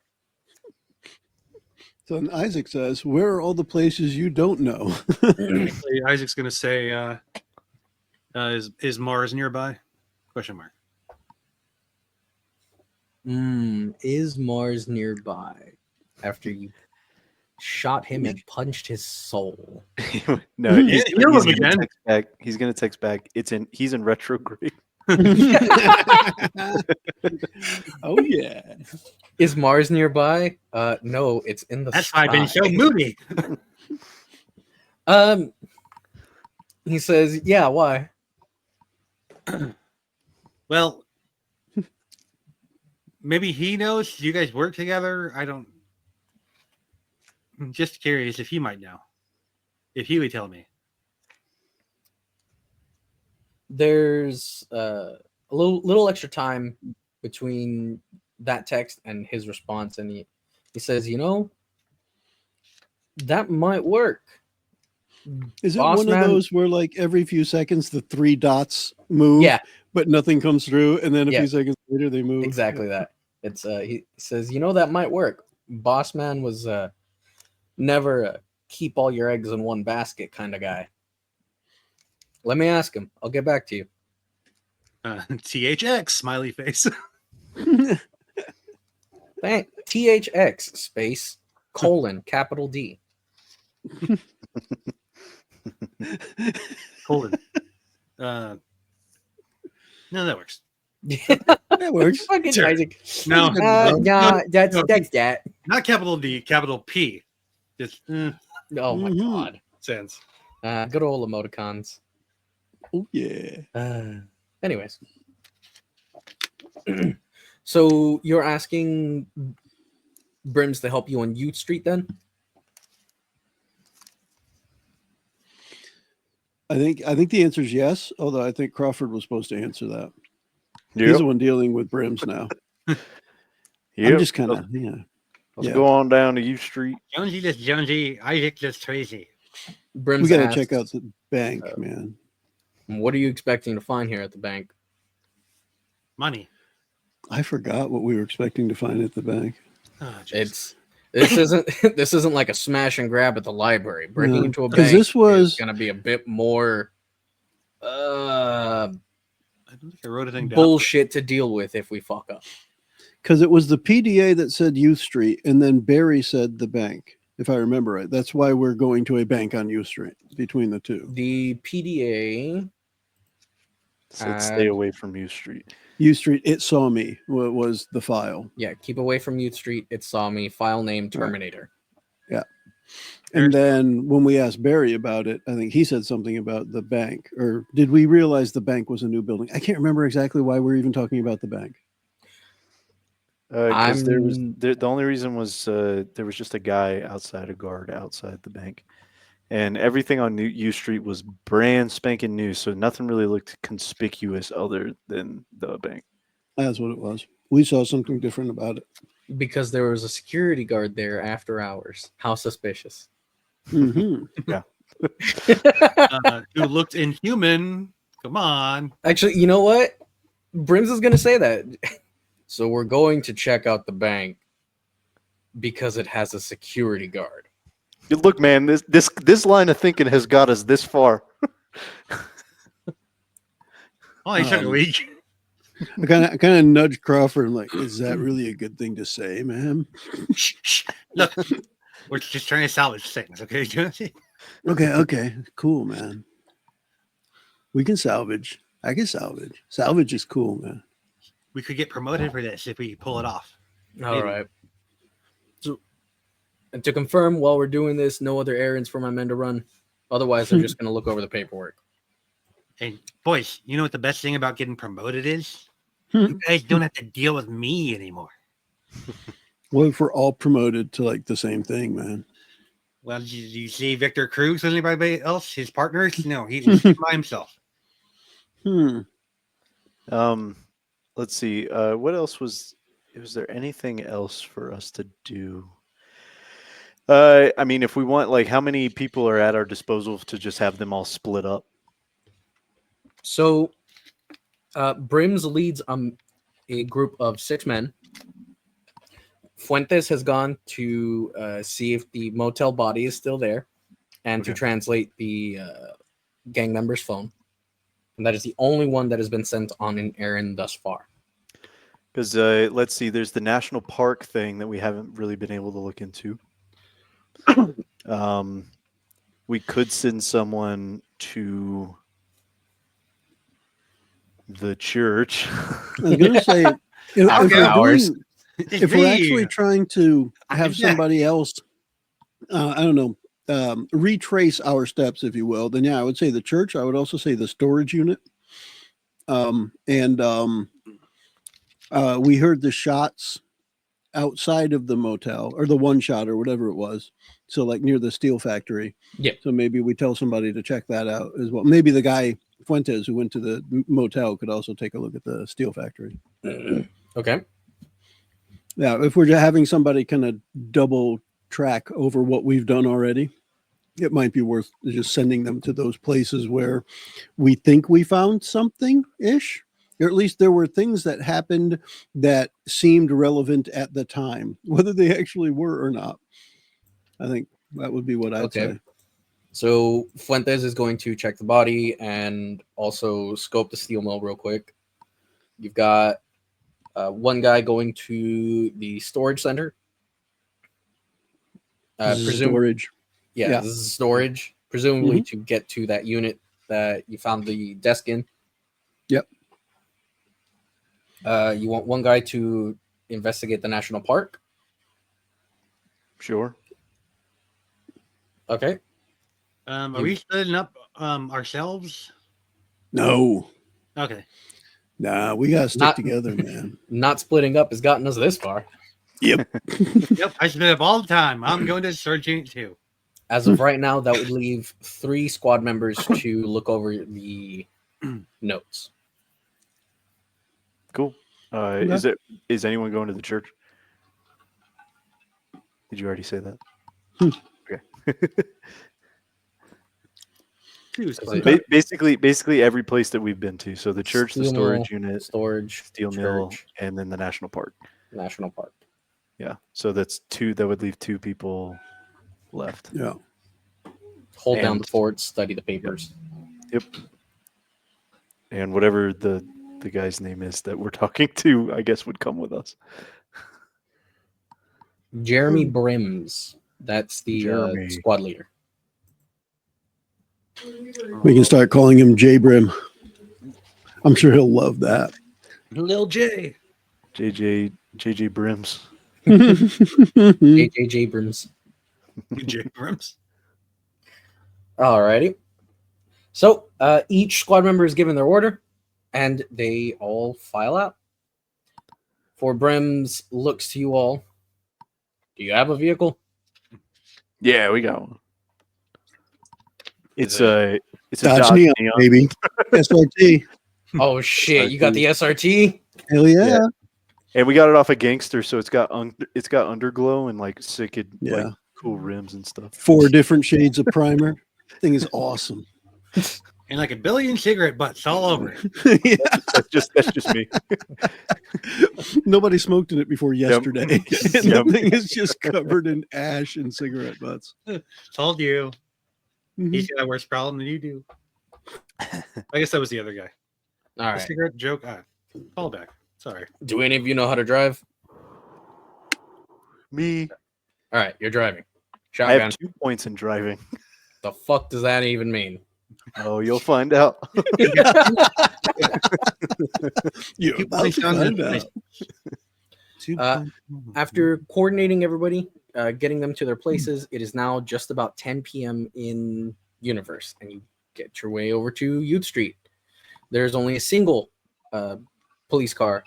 So then Isaac says, "Where are all the places you don't know?" Actually, Isaac's gonna say, "Is Mars nearby?" Question mark. Is Mars nearby? After you shot him and punched his soul. No, Yeah, you know him again. He's gonna text back. He's in retrograde. Oh yeah. Is Mars nearby? No, it's in the That's sky. why I've been so moody. He says, "Yeah, why?" Well, maybe he knows. You guys work together. I'm just curious if he might know. If he would tell me. There's a little extra time between that text and his response, and he says, that might work. Is it Boss one Man- of those where like every few seconds the 3 dots move, Yeah, but nothing comes through, and then a Yeah. few seconds later they move? exactly that. It's he says, that might work. Boss Man was never a keep all your eggs in one basket kind of guy. Let me ask him. I'll get back to you. THX smiley face. Thank THX space :capital D. Colon. No, that works. That works. Fucking Sure. Isaac. No, That's no. that. not capital D, capital P. Just Oh my Mhm. god. sense. Good old emoticons. Oh yeah. Anyways. So you're asking Brims to help you on Youth Street then? I think the answer is yes, although I think Crawford was supposed to answer that. He's Yep. the one dealing with Brims now. I'm Yep. just kind of Let's yeah. go on down to U Street. Jonesy just Jonesy, Isaac just crazy. Brims We got to asks, check out the bank, man. what are you expecting to find here at the bank? Money. I forgot what we were expecting to find at the bank. Oh, jeez. This isn't like a smash and grab at the library. Breaking No, into a 'cause bank this was- is gonna be a bit more I don't think I wrote anything down. bullshit to deal with if we fuck up. Because it was the PDA that said Youth Street, and then Barry said the bank, if I remember right. That's why we're going to a bank on Youth Street between the two. The PDA. Said stay away from U Street. Youth Street, it saw me, was the file. Yeah, keep away from Youth Street. It saw me. File name Terminator. Yeah. And then when we asked Barry about it, I think he said something about the bank. Or did we realize the bank was a new building? I can't remember exactly why we're even talking about the bank. Because the only reason was there was just a guy outside, a guard outside the bank, and everything on U Street was brand spanking new, so nothing really looked conspicuous other than the bank. That's what it was. We saw something different about it. Because there was a security guard there after hours. How suspicious. Mm-hmm. Yeah. Who looked inhuman. Come on. Actually, you know what? Brims is going to say that. So we're going to check out the bank because it has a security guard. Look, man, this line of thinking has got us this far. Oh, he took a week. I kind of nudged Crawford like, is that really a good thing to say, man? Shh. Look, we're just trying to salvage things, okay, Jonesy? Okay, cool, man. We can salvage. I can salvage. Salvage is cool, man. We could get promoted for this if we pull it off. All right. So, and to confirm, while we're doing this, no other errands for my men to run. Otherwise, they're just going to look over the paperwork. And boys, you know what the best thing about getting promoted is? You guys don't have to deal with me anymore. What if we're all promoted to like the same thing, man? Well, did you see Victor Cruz with anybody else? His partners? No, he's by himself. Let's see. What else was there anything else for us to do? I mean, if we want, like, how many people are at our disposal to just have them all split up? So, Brims leads a group of 6 men. Fuentes has gone to see if the motel body is still there and to translate the gang member's phone. And that is the only one that has been sent on an errand thus far. Because let's see, there's the national park thing that we haven't really been able to look into. We could send someone to the church. I was going to say, if we're actually trying to have somebody else, I don't know, retrace our steps, if you will, then yeah, I would say the church. I would also say the storage unit. We heard the shots outside of the motel, or the one shot or whatever it was. So like near the steel factory. Yeah. So maybe we tell somebody to check that out as well. Maybe the guy Fuentes who went to the motel could also take a look at the steel factory. Okay. Yeah, if we're having somebody kind of double track over what we've done already, it might be worth just sending them to those places where we think we found something-ish, or at least there were things that happened that seemed relevant at the time, whether they actually were or not. I think that would be what I'd say. So Fuentes is going to check the body and also scope the steel mill real quick. You've got one guy going to the storage center. Storage. Yeah, this is storage, presumably to get to that unit that you found the desk in. Yep. You want one guy to investigate the national park? Sure. Okay. Are we splitting up ourselves? No. Okay. Nah, we gotta stick together, man. Not splitting up has gotten us this far. Yep. Yep, I split up all the time. I'm going to Storage Unit 2. As of right now, that would leave 3 squad members to look over the notes. Cool. Is anyone going to the church? Did you already say that? Okay. Basically every place that we've been to. So the church, the storage unit, steel mill, and then the national park. National park. Yeah. So that's 2. That would leave 2 people left. Yeah. Hold down the fort, study the papers. Yep. And whatever the the guy's name is that we're talking to, I guess, would come with us. Jeremy Brims. That's the Jeremy. squad leader. We can start calling him J Brim. I'm sure he'll love that. Lil J. JJ Brims. JJ Brims. J. Brims. Alrighty. So each squad member is given their order, and they all file out. For Brims looks to you all. Do you have a vehicle? Yeah, we got one. It's Dodge a Dodge Neon, Neon. baby. SRT. Oh shit! You got the SRT. Hell yeah. Yeah. And we got it off a Gangster, so it's got underglow and like sick, like cool rims and stuff. 4 different shades of primer. Thing is awesome. And like a billion cigarette butts all over it. Yeah. That's just me. Nobody smoked in it before yesterday. And Yep. the thing is just covered in ash and cigarette butts. Told you. Mhm. He's got a worse problem than you do. I guess that was the other guy. All The right. cigarette joke. Call back. Sorry. Do any of you know how to drive? Me. All right, you're driving. I Shotgun. have 2 points in driving. The fuck does that even mean? Oh, you'll find out. You're Two about points to on find the- out. After coordinating everybody, getting them to their places, it is now just about 10 p.m. in Universe, and you get your way over to Youth Street. There's only a single police car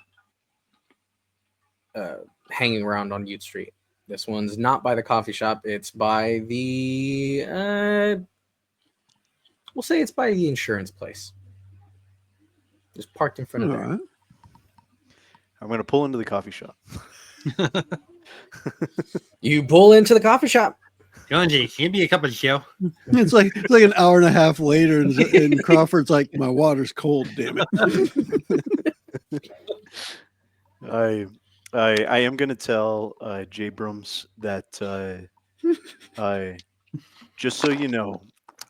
hanging around on Youth Street. This one's not by the coffee shop. It's by the we'll say it's by the insurance place. Just parked in front of All there. right. I'm gonna pull into the coffee shop. You pull into the coffee shop. Jonesy, give me a cup of Joe. It's like an hour and a half later, and Crawford's like, "My water's cold, damn it." I am gonna tell Jay Brums that just so you know,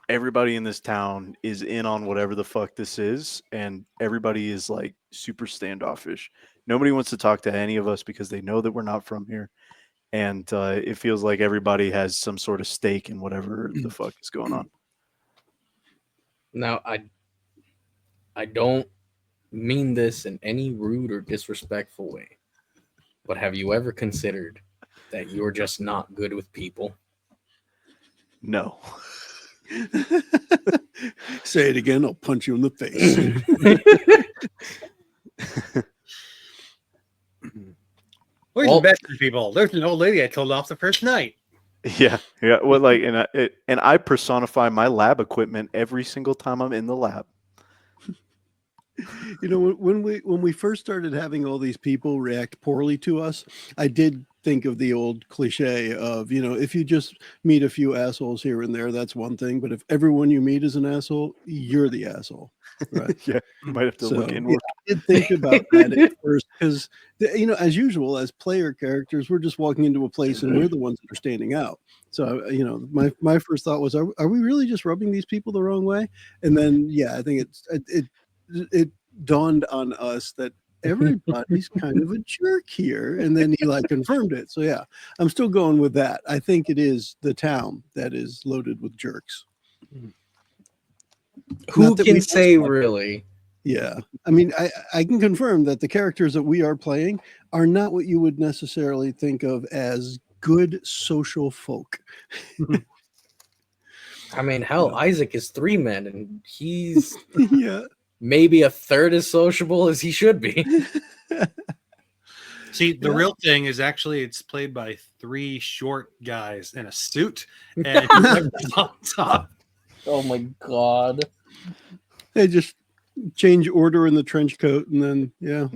everybody in this town is in on whatever the fuck this is, and everybody is like super standoffish. Nobody wants to talk to any of us because they know that we're not from here, and it feels like everybody has some sort of stake in whatever the fuck is going on. Now, I don't mean this in any rude or disrespectful way, but have you ever considered that you're just not good with people? No. Say it again, I'll punch you in the face. Where's Well- the best of people? There's an old lady I told off the first night. Yeah. Well, like, and I personify my lab equipment every single time I'm in the lab. You know, when we first started having all these people react poorly to us, I did think of the old cliche of, you know, if you just meet a few assholes here and there, that's one thing. But if everyone you meet is an asshole, you're the asshole. Right. Yeah, you might have to look So, inward. I did think about that at first because, you know, as usual, as player characters, we're just walking into a place and we're the ones that are standing out. So, you know, my first thought was, are we really just rubbing these people the wrong way? And then, yeah, I think it dawned on us that everybody's kind of a jerk here. And then he like confirmed it. So, yeah, I'm still going with that. I think it is the town that is loaded with jerks. Who Not that can we- say really? Yeah. I mean, I can confirm that the characters that we are playing are not what you would necessarily think of as good social folk. I mean, hell, Isaac is 3 men, and he's Yeah. maybe a third as sociable as he should be. See, the Yeah. real thing is actually it's played by 3 short guys in a suit and whoever's on top. Oh my god. They just change order in the trench coat and then, yeah.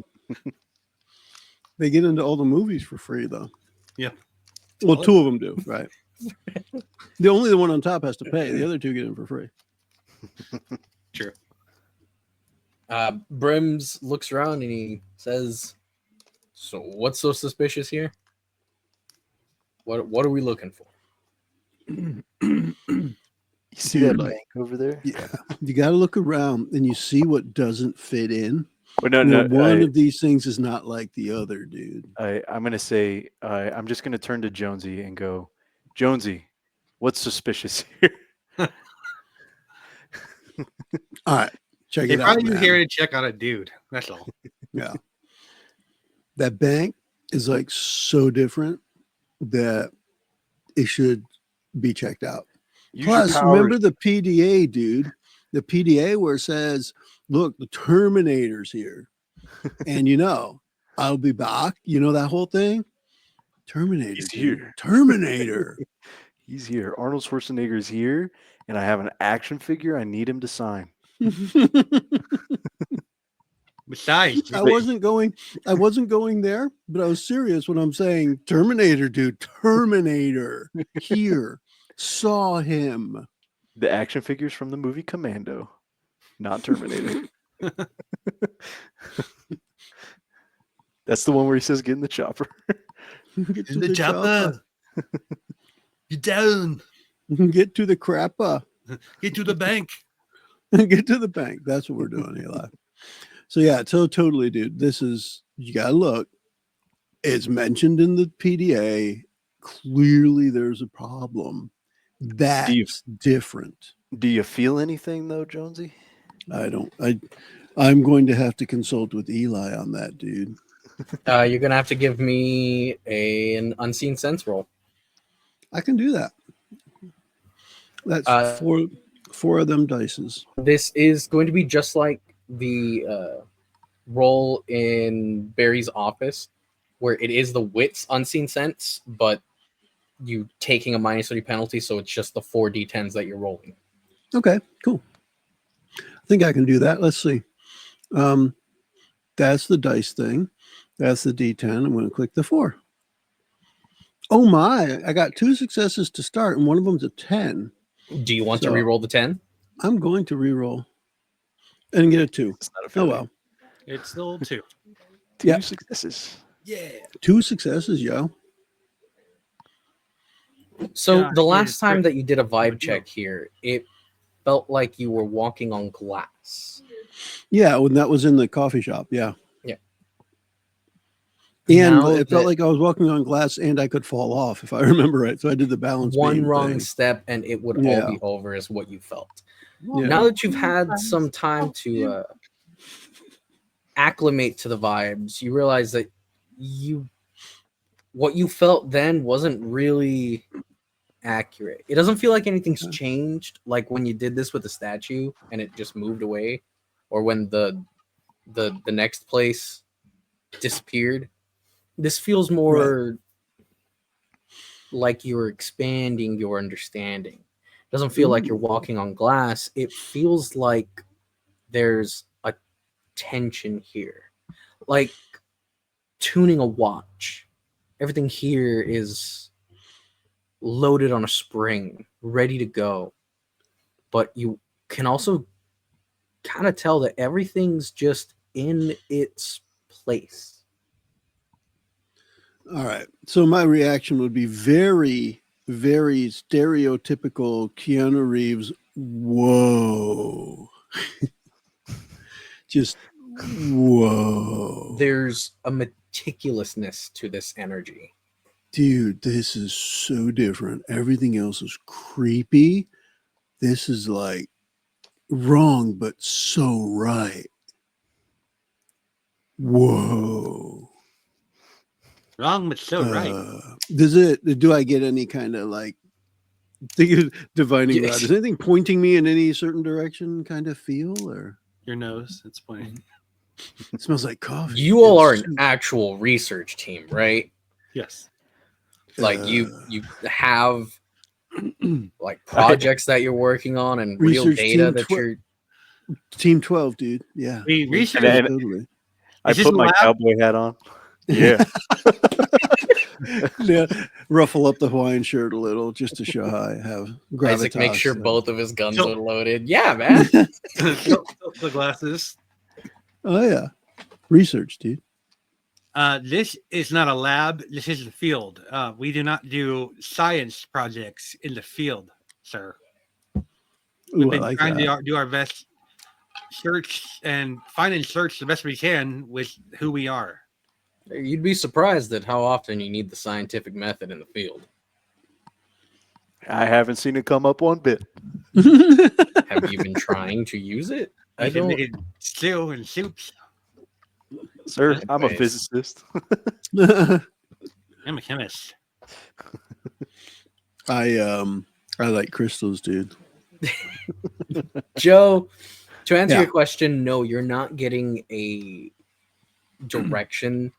They get into all the movies for free, though. Yeah. Well, 2 of them do, right? The one on top has to pay. The other 2 get in for free. True. Brims looks around and he says, "So what's so suspicious here? What are we looking for?" You see that Dude, bank over there? Yeah. You got to look around and you see what doesn't fit in. Well, no, You know, no. one of these things is not like the other, dude. I'm gonna say I'm just gonna turn to Jonesy and go, Jonesy, what's suspicious here? All right, check They it out, probably man. here to check on a dude. That's all. Yeah, that bank is like so different that it should be checked out. Use your Plus, powers. remember the PDA, dude. The PDA where it says, "Look, the Terminator's here," and I'll be back. You know that whole thing. Terminator, He's dude. here. Terminator. He's here. Arnold Schwarzenegger's here, and I have an action figure. I need him to sign. Besides, I wasn't going there, but I was serious when I'm saying Terminator, dude. Terminator here. Saw him. The action figures from the movie Commando, not Terminator. That's the one where he says, "Get in the chopper." Get to in the chopper. Get down. Get to the crapper. Get to the bank. Get to the bank. That's what we're doing, Eli. So yeah, totally, dude. This is, you gotta look. It's mentioned in the PDA. Clearly, there's a problem. That's different. Do you feel anything though, Jonesy? I don't. I'm going to have to consult with Eli on that, dude. You're gonna have to give me an unseen sense roll. I can do that. That's four of them dices. This is going to be just like the roll in Barry's office, where it is the wits unseen sense, but you taking a -3 penalty, so it's just the 4d10s that you're rolling. Okay, cool. I think I can do that. Let's see. That's the dice thing. That's the D10. I'm going to click the 4. Oh my, I got 2 successes to start, and one of them's a 10. Do you want to re-roll the 10? I'm going to re-roll and get a 2. It's not a Oh failure. well. It's still 2. Two successes. Yeah. 2 successes, yo. So Yeah, the yeah, last time great. that you did a vibe check here, it felt like you were walking on glass. Yeah, when that was in the coffee shop. Yeah. Yeah. And Now it felt that- like I was walking on glass and I could fall off if I remember right. So I did the balance One beam wrong thing. step and it would Yeah. all be over, is what you felt. Yeah. Now that you've had some time to acclimate to the vibes, you realize that what you felt then wasn't really accurate. It doesn't feel like anything's changed, like when you did this with the statue and it just moved away, or when the next place disappeared. This feels more like you're expanding your understanding. It doesn't feel like you're walking on glass. It feels like there's a tension here, like tuning a watch. Everything here is loaded on a spring, ready to go. But you can also kind of tell that everything's just in its place. All right. So my reaction would be very, very stereotypical Keanu Reeves. Whoa. Just whoa. There's a meticulousness to this energy. Dude, this is so different. Everything else is creepy. This is like wrong, but so right. Whoa. Wrong, but so right. Do I get any kind of like divining rod? Is anything pointing me in any certain direction kind of feel, or Your nose, it's pointing. it smells like coffee? You all are an actual research team, right? Yes. Like you have like projects that you're working on and real Research data team that you're Team 12, dude. Yeah. We research. Totally. I put my cowboy hat on. Yeah. Yeah. Ruffle up the Hawaiian shirt a little just to show how I have gravitas. Isaac make sure both of his guns So- are loaded. Yeah, man. The glasses. Oh yeah. Research, dude. This is not a lab. This is the field. We do not do science projects in the field, sir. We've Ooh, I been like trying that. to do our best search and find and search the best we can with who we are. You'd be surprised at how often you need the scientific method in the field. I haven't seen it come up one bit. Have you been trying to use it? I can make it stew and soups. Sir, I'm a Anyways. physicist. I'm a chemist. I like crystals, dude. Joe, to answer Yeah. your question, no, you're not getting a direction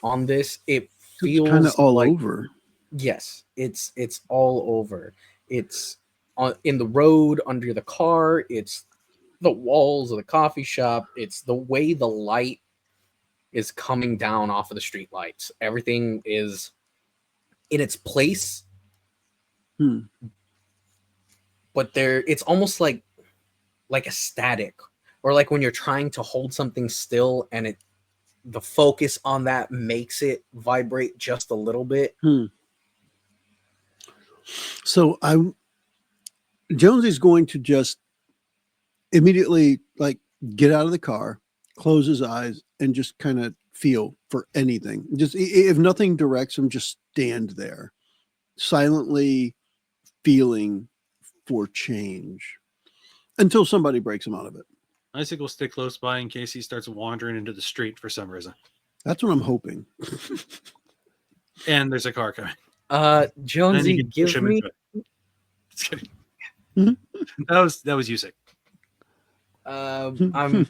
on this. It feels Kind of all like, over. yes, it's all over. It's in the road, under the car. It's the walls of the coffee shop. It's the way the light is coming down off of the street lights. Everything is in its place, but it's almost like a static, or like when you're trying to hold something still and the focus on that makes it vibrate just a little bit. So Jonesy's going to just immediately like get out of the car, close his eyes, and just kind of feel for anything. Just if nothing directs him, just stand there, silently feeling for change until somebody breaks him out of it. Isaac will stay close by in case he starts wandering into the street for some reason. That's what I'm hoping. And there's a car coming. Jonesy, Then you can push give him me. into it. Just kidding. That was Yusek. I'm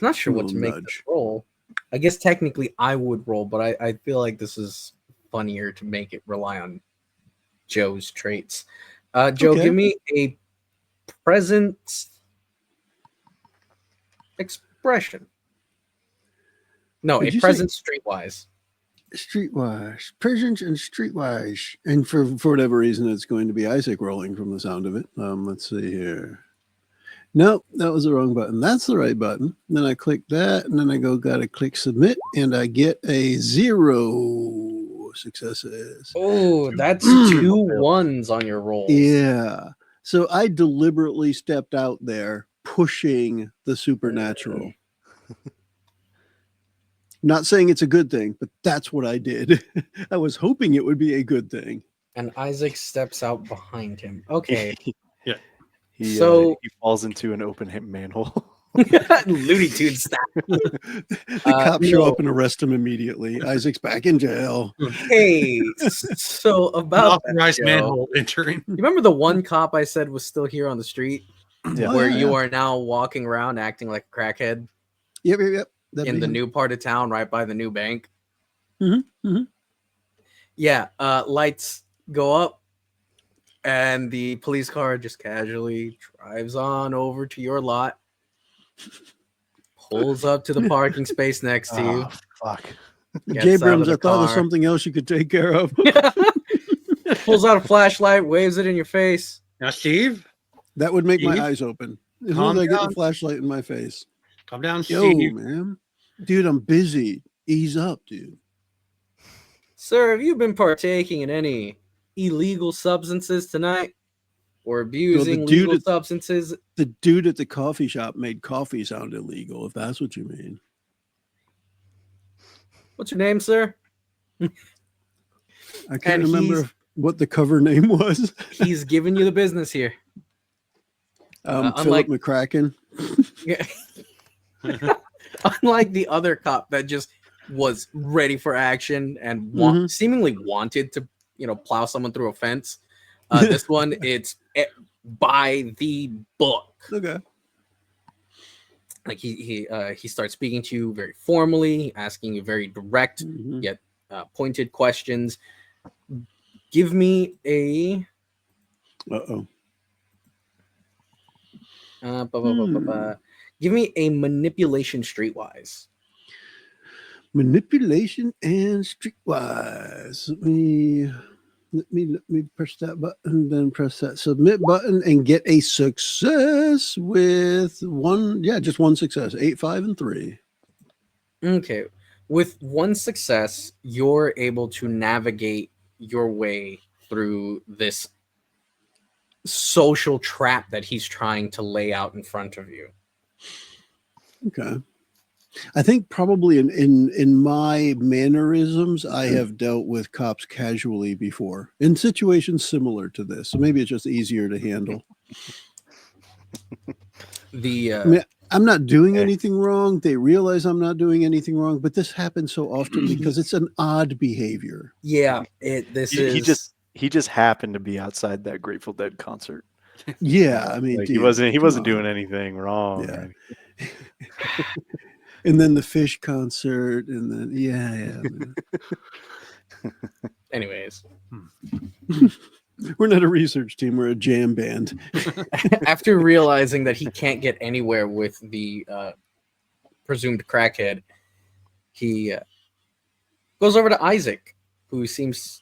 not sure what to make this Nudge. roll. I guess technically I would roll, but I feel like this is funnier to make it rely on Joe's traits. Joe, Okay. give me a present expression. No, Did a you say- present streetwise. Streetwise, presence and streetwise, and for whatever reason, it's going to be Isaac rolling from the sound of it. Let's see here. Nope, that was the wrong button. That's the right button. Then I click that, and then I gotta click submit, and I get a 0 successes. Oh, that's 2 ones on your roll. Yeah. So I deliberately stepped out there, pushing the supernatural. Not saying it's a good thing, but that's what I did. I was hoping it would be a good thing. And Isaac steps out behind him. Okay. He falls into an open manhole. Looney Tunes style. The cops show no. up and arrest him immediately. Isaac's back in jail. Hey, so about that, Authorized Joe, manhole entering. you remember the one cop I said was still here on the street, Yeah. Oh, where yeah, you yeah. are now walking around acting like a crackhead Yep. That'd in be the him. new part of town, right by the new bank? Mhm. Yeah, lights go up, and the police car just casually drives on over to your lot, pulls up to the parking space next to you. Oh, fuck. Gets out of Jabrams, the I thought of car. something else you could take care of. Pulls out a flashlight, waves it in your face. Now, Steve, That would make my Steve? eyes open. As soon Calm as I get down. the flashlight in my face. come down, Yo, Steve. man. Dude, I'm busy. Ease up, dude. Sir, have you been partaking in any illegal substances tonight? Or abusing dude legal at- substances? The dude at the coffee shop made coffee sound illegal, if that's what you mean. What's your name, sir? I can't And remember what the cover name was. He's giving you the business here. Philip McCracken. Yeah. Unlike the other cop that just was ready for action and seemingly wanted to, plow someone through a fence. This one, it's by the book. Okay. Like he starts speaking to you very formally, asking you very direct Mhm. yet pointed questions. Give me a Uh-oh. Give me a manipulation streetwise. Manipulation and streetwise. Let me press that button, then press that submit button and get a success with just one success. 8, 5, and 3. Okay. With one success, you're able to navigate your way through this social trap that he's trying to lay out in front of you. Okay. I think probably in my mannerisms, I have dealt with cops casually before in situations similar to this. So maybe it's just easier to handle. I mean, I'm not doing anything wrong. They realize I'm not doing anything wrong, but this happens so often because it's an odd behavior. Yeah, He just happened to be outside that Grateful Dead concert. Yeah, I mean, Like, dude, he wasn't come doing on. anything wrong. Yeah. Right? And then the Fish concert, and then yeah. Anyways, We're not a research team; we're a jam band. after realizing that he can't get anywhere with the presumed crackhead, he goes over to Isaac, who seems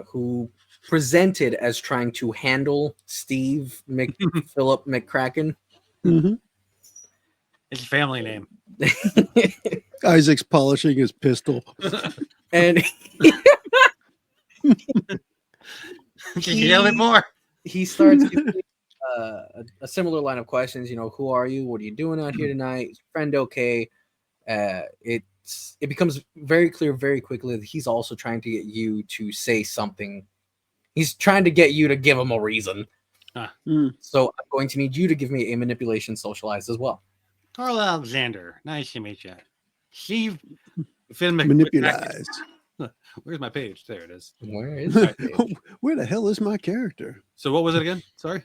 who presented as trying to handle Steve Philip McCracken. Mm-hmm. It's a family name. Isaac's polishing his pistol. And Can you yell it more? he starts giving, a similar line of questions. You know, who are you? What are you doing out here tonight? Is your friend okay? It becomes very clear very quickly that he's also trying to get you to say something. He's trying to get you to give him a reason. So I'm going to need you to give me a manipulation socialized as well. Carl Alexander. Nice to meet you. Steve Finn Manipulized. Where's my page? There it is. Where is my page? Where the hell is my character? So what was it again? Sorry.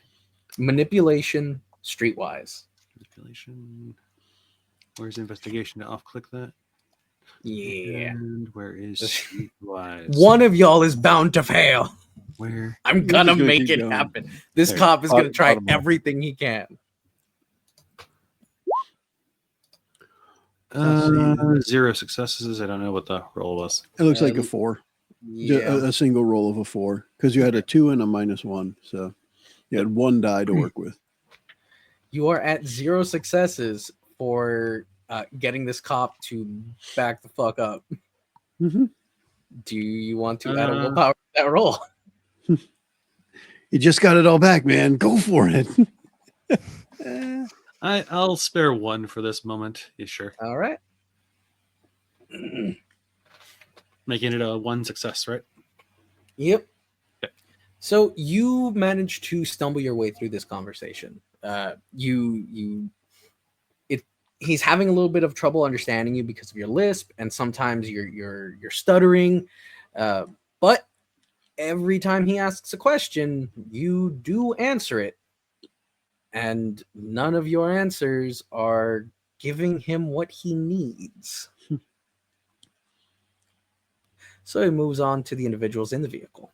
Manipulation streetwise. Manipulation. Where's investigation? To off-click that. Yeah. And where is streetwise? One of y'all is bound to fail. Where? I'm We're gonna just gonna make keep it going. happen. This There. cop is gonna try Bottom left. everything he can. 0 successes. I don't know what the roll was. It looks like a 4. Yeah. A single roll of a 4 because you had a 2 and a -1, so you had 1 die to work with. You are at 0 successes for getting this cop to back the fuck up. Mm-hmm. Do you want to add a willpower to that roll? You just got it all back, man. Go for it. I'll spare 1 for this moment. Yeah, sure. All right. Making it a 1 success, right? Yep. Okay. So you managed to stumble your way through this conversation. He's having a little bit of trouble understanding you because of your lisp, and sometimes you're stuttering. But every time he asks a question, you do answer it, and none of your answers are giving him what he needs. So he moves on to the individuals in the vehicle.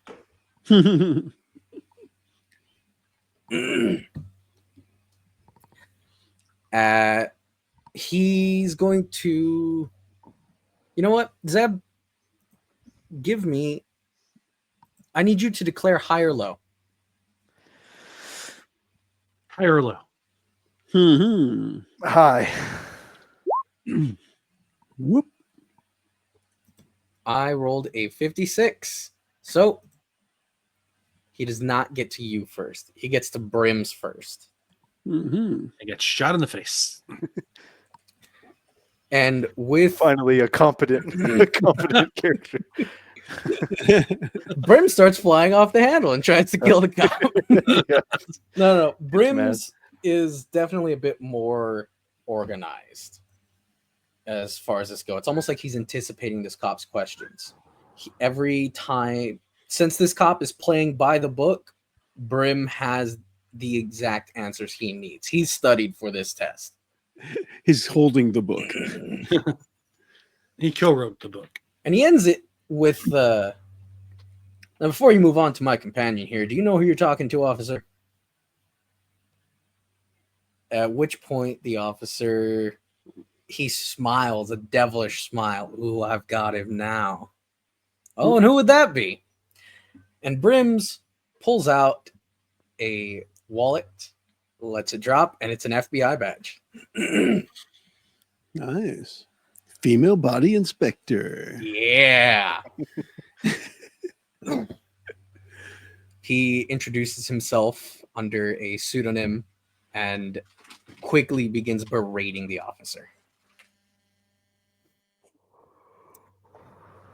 He's going to, you know what, Zeb, I need you to declare high or low. High or low? Hi. Whoop. I rolled a 56. So he does not get to you first. He gets to Brims first. Mm-hmm. I get shot in the face. And with Finally, a competent character. Brim starts flying off the handle and tries to kill the cop. Yeah. No. mad. Brims is definitely a bit more organized as far as this goes. It's almost like he's anticipating this cop's questions. Every time, since this cop is playing by the book, Brim has the exact answers he needs. He's studied for this test. He's holding the book. He co-wrote the book. And he ends it with now, before you move on to my companion here, do you know who you're talking to, officer? At which point the officer, he smiles, a devilish smile. Ooh, I've got him now. Oh, and who would that be? And Brims pulls out a wallet, lets it drop, and it's an FBI badge. Nice. Female body inspector. Yeah. He introduces himself under a pseudonym, and quickly begins berating the officer.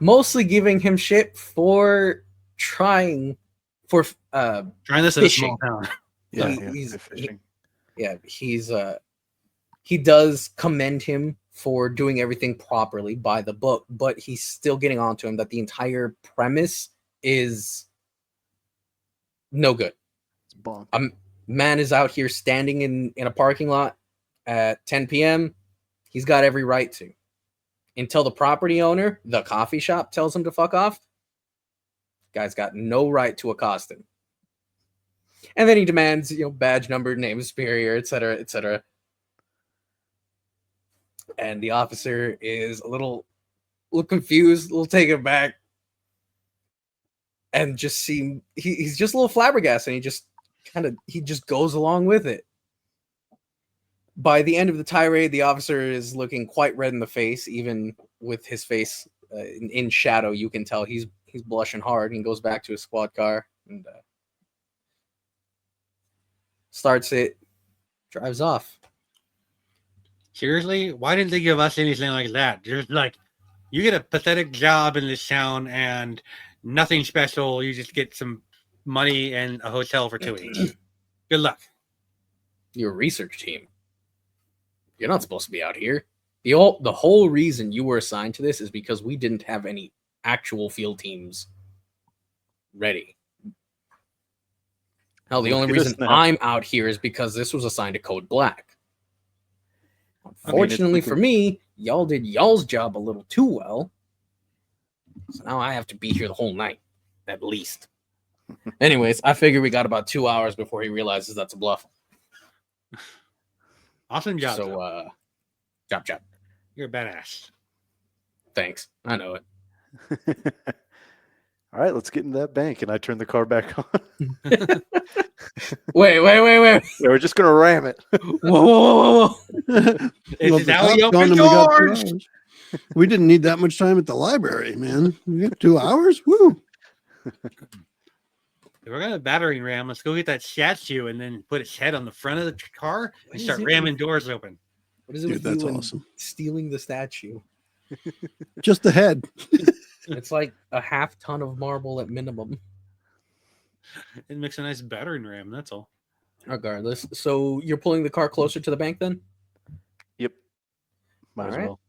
Mostly giving him shit for trying this in a small town. He does commend him for doing everything properly by the book, but he's still getting onto him that the entire premise is no good. It's bonk. A man is out here standing in a parking lot at 10 p.m. He's got every right to. Until the property owner, the coffee shop, tells him to fuck off, guy's got no right to accost him. And then he demands, badge number, name of superior, etc., etc. And the officer is a little confused, a little taken aback, and he's just a little flabbergasted. And he just goes along with it. By the end of the tirade, the officer is looking quite red in the face, even with his face in shadow. You can tell he's blushing hard, and goes back to his squad car and starts it, drives off. Seriously, why didn't they give us anything like that? Just like, you get a pathetic job in this town and nothing special. You just get some money and a hotel for 2 weeks. Good luck. You're a research team. You're not supposed to be out here. The whole reason you were assigned to this is because we didn't have any actual field teams ready. Hell, the only reason I'm out here is because this was assigned to Code Black. Unfortunately for me, y'all did y'all's job a little too well. So now I have to be here the whole night, at least. Anyways, I figure we got about 2 hours before he realizes that's a bluff. Awesome job. So, chop. You're a badass. Thanks. I know it. All right, let's get in that bank. And I turn the car back on. Wait. Yeah, we're just going to ram it. Whoa. It's now we open doors. We didn't need that much time at the library, man. We got 2 hours? Woo. We're going to battering ram. Let's go get that statue and then put its head on the front of the car and start ramming doors open. What is it with that's you and awesome. stealing the statue? Just the head. It's like a half ton of marble at minimum. It makes a nice battering ram, that's all. Regardless. So you're pulling the car closer to the bank then? Yep. Might as well.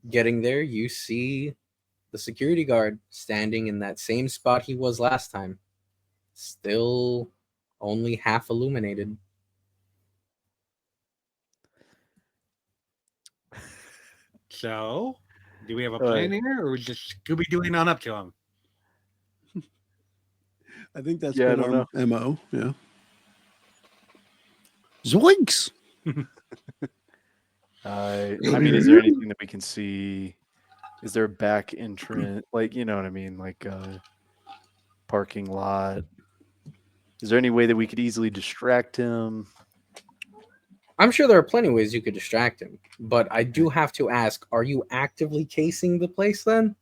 Getting there, you see the security guard standing in that same spot he was last time. Still only half illuminated. So, do we have a plan here, or we just Scooby-Dooing on up to him? I think that's Yeah, been I our MO. Yeah. Zoinks! I mean, is there anything that we can see? Is there a back entrance? Like, you know what I mean? Like a parking lot? Is there any way that we could easily distract him? I'm sure there are plenty of ways you could distract him, but I do have to ask, are you actively casing the place then?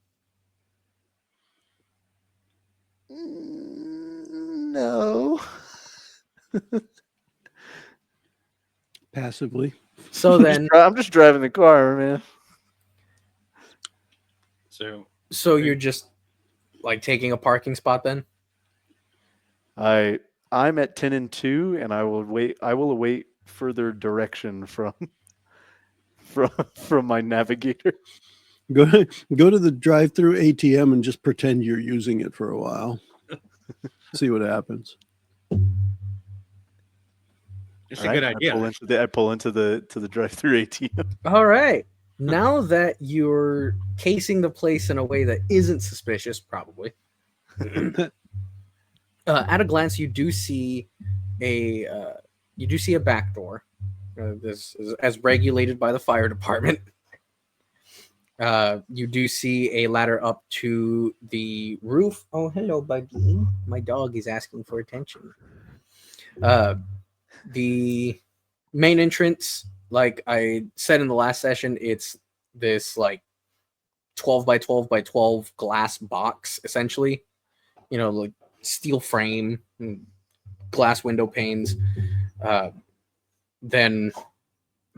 No. Passively. So then, I'm just driving the car, man. So you're just like taking a parking spot then? I'm at 10 and 2, and I will await further direction from my navigator. Go to the drive-through ATM and just pretend you're using it for a while. See what happens. It's a good idea. I pull into the drive-through ATM. All right. Now that you're casing the place in a way that isn't suspicious, probably. At a glance, you do see a back door. This is as regulated by the fire department. You do see a ladder up to the roof. Oh, hello, Buggy. My dog is asking for attention. The main entrance, like I said in the last session, it's this like 12 by 12 by 12 glass box, essentially. Like steel frame, glass window panes. Then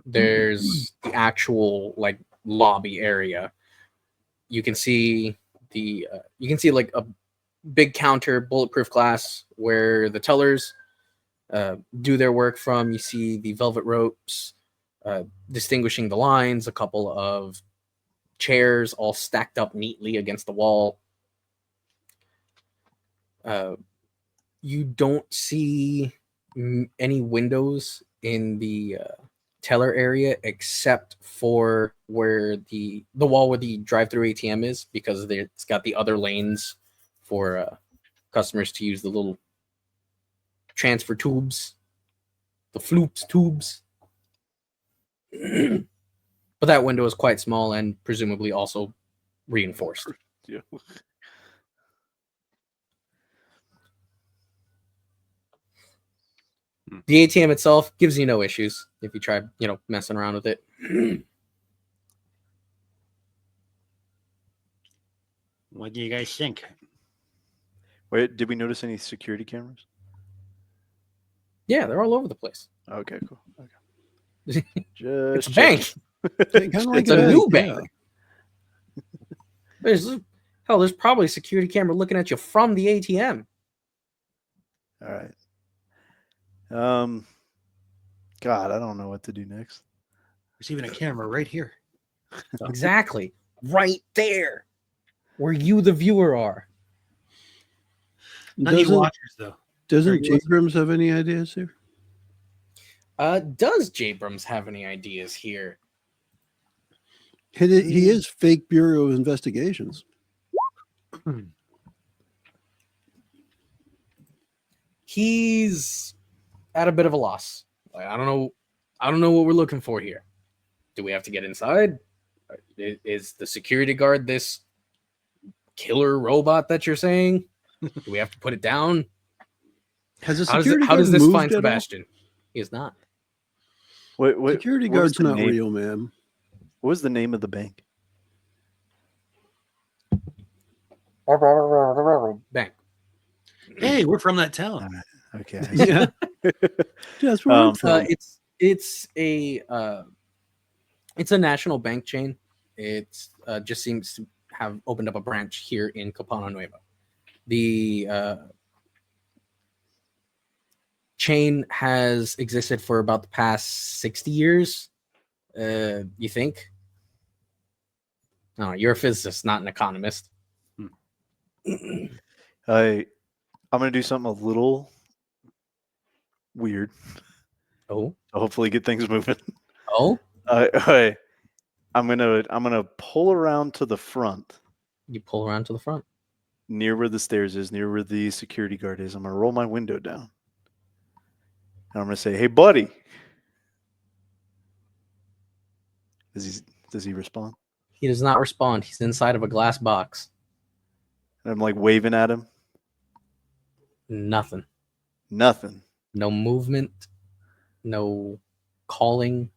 there's the actual like lobby area. You can see like a big counter, bulletproof glass, where the tellers do their work from. You see the velvet ropes distinguishing the lines, a couple of chairs all stacked up neatly against the wall. You don't see any windows in the teller area except for where the wall where the drive-through ATM is, because it's got the other lanes for customers to use the little transfer tubes, the floops tubes. But that window is quite small and presumably also reinforced. Yeah. The ATM itself gives you no issues if you try, messing around with it. What do you guys think? Wait, did we notice any security cameras? Yeah, they're all over the place. Okay, cool. Okay. It's Just a bank. Kind of like It's a new yeah. bank. There's probably a security camera looking at you from the ATM. All right. God, I don't know what to do next. There's even a camera right here. Exactly. Right there. Where you, the viewer, are. Not any Doesn't watchers though. doesn't Abrams have any ideas here? Does Jabrams have any ideas here? He is fake Bureau of Investigations. He's at a bit of a loss. Like, I don't know what we're looking for here. Do we have to get inside? Is the security guard this killer robot that you're saying? Do we have to put it down? Has a How security does guard this moved find at all? Sebastian? He is not. Wait, Security what was guard's the not name? real, man. What was the name of the bank? Bank. Hey, we're from that town. Okay. I see. Yeah, that's where I'm from. It's a national bank chain. It just seems to have opened up a branch here in Capana Nueva. The chain has existed for about the past 60 years. You think? No, you're a physicist, not an economist. I'm gonna do something a little weird. Oh, Hopefully, get things moving. oh, I'm gonna pull around to the front, you pull around to the front. near where the stairs is, near where the security guard is. I'm gonna roll my window down, and I'm gonna say, "Hey, buddy." Does he respond? He does not respond. He's inside of a glass box. And I'm like waving at him. Nothing. Nothing. No movement. No calling.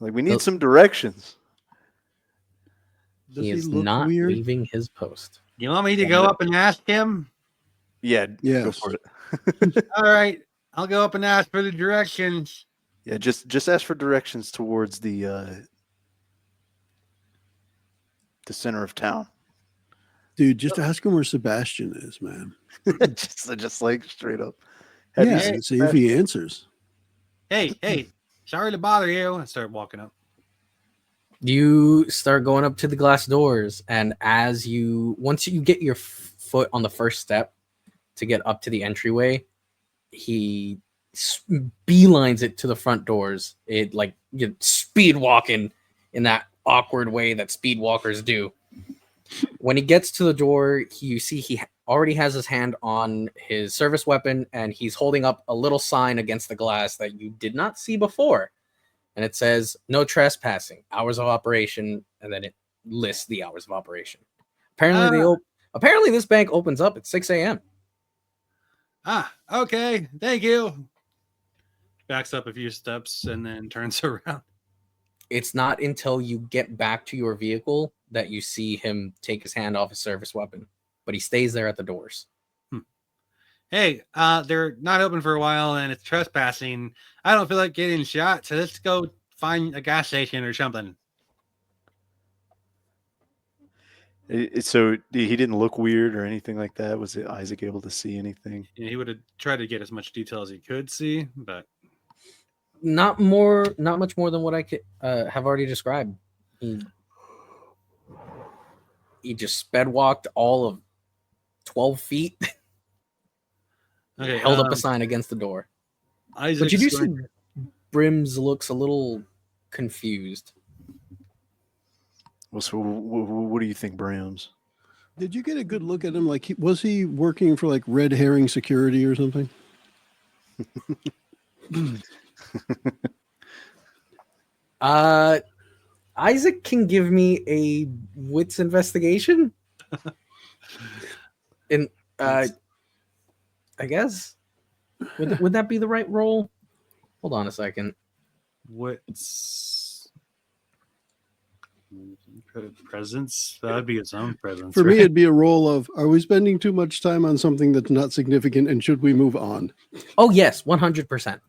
Like, we need some directions. Does He is look not weird? leaving his post. You want me to go up and ask him? Yeah, go Yes. for it. All right, I'll go up and ask for the directions. Yeah, just ask for directions towards the center of town. Dude, just ask him where Sebastian is, man. just like straight up. Have you Yeah, seen and see if he answers. Hey, sorry to bother you. I start walking up. You start going up to the glass doors, and once you get your foot on the first step to get up to the entryway, he beelines it to the front doors. It like you're speed walking in that awkward way that speed walkers do. When he gets to the door, you see he already has his hand on his service weapon, and he's holding up a little sign against the glass that you did not see before. And it says, "No trespassing, hours of operation," and then it lists the hours of operation. Apparently this bank opens up at 6 a.m. Okay, thank you. Backs up a few steps and then turns around. It's not until you get back to your vehicle that you see him take his hand off his service weapon, but he stays there at the doors. Hey, they're not open for a while and it's trespassing. I don't feel like getting shot, so let's go find a gas station or something. So he didn't look weird or anything like that. Was Isaac able to see anything? Yeah, he would have tried to get as much detail as he could see, but Not much more than what I could have already described. He just sped walked all of 12 feet, okay. held up a sign against the door. Isaac's But you do see going- Brims looks a little confused. Well, so what do you think, Brams? Did you get a good look at him? Like, was he working for like red herring security or something? Isaac can give me a wits investigation. And I guess would that be the right roll? Hold on a second. What's presence? That'd be his own presence. For me, right? it'd be a roll of, are we spending too much time on something that's not significant and should we move on? Oh yes, 100%.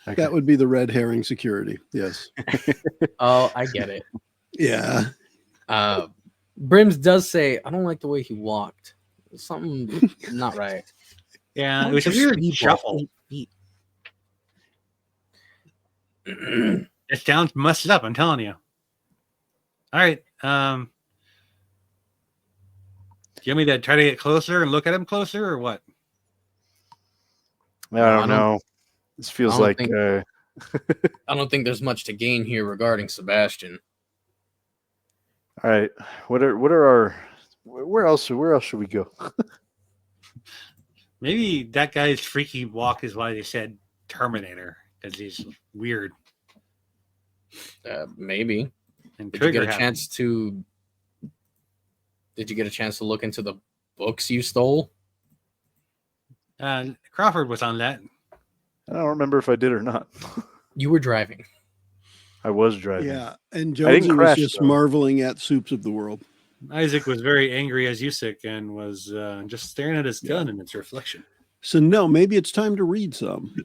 Okay. That would be the red herring security. Yes. Oh, I get it. Yeah. Brims does say, I don't like the way he walked. Something not right. Yeah, it was a weird shuffle. It sounds messed up, I'm telling you. All right. Do you want me to try to get closer and look at him closer or what? I don't know. This feels like I don't think there's much to gain here regarding Sebastian. all right. What are our where else should we go? Maybe that guy's freaky walk is why they said Terminator, because he's weird. Maybe. And Did you trigger get a chance to look into the books you stole? Crawford was on that. I don't remember if I did or not. You were driving. I was driving. Yeah. And I didn't Jonesy was crash, just though. marveling at soups of the world. Isaac was very angry as Usyk and was just staring at his gun and its reflection. So no, maybe it's time to read some.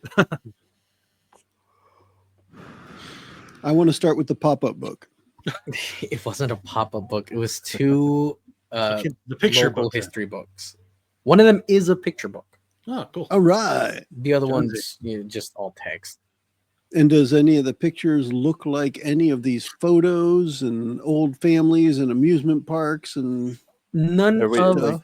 I want to start with the pop-up book. It wasn't a pop-up book. It was two The picture local book. history books. One of them is a picture book. Oh, cool. All right. The other Jonesy. one's just all text. And does any of the pictures look like any of these photos and old families and amusement parks and None Are we- of stuff?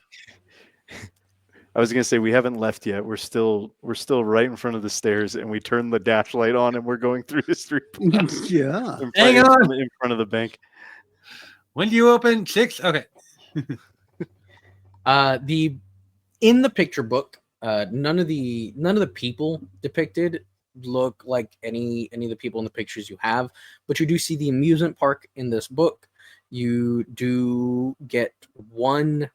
I was gonna say we haven't left yet. We're still right in front of the stairs, and we turn the dash light on, and we're going through history. Yeah. Hang on. In front of the bank. When do you open? 6? Okay. In the picture book, none of the people depicted look like any of the people in the pictures you have, but you do see the amusement park in this book. You do get one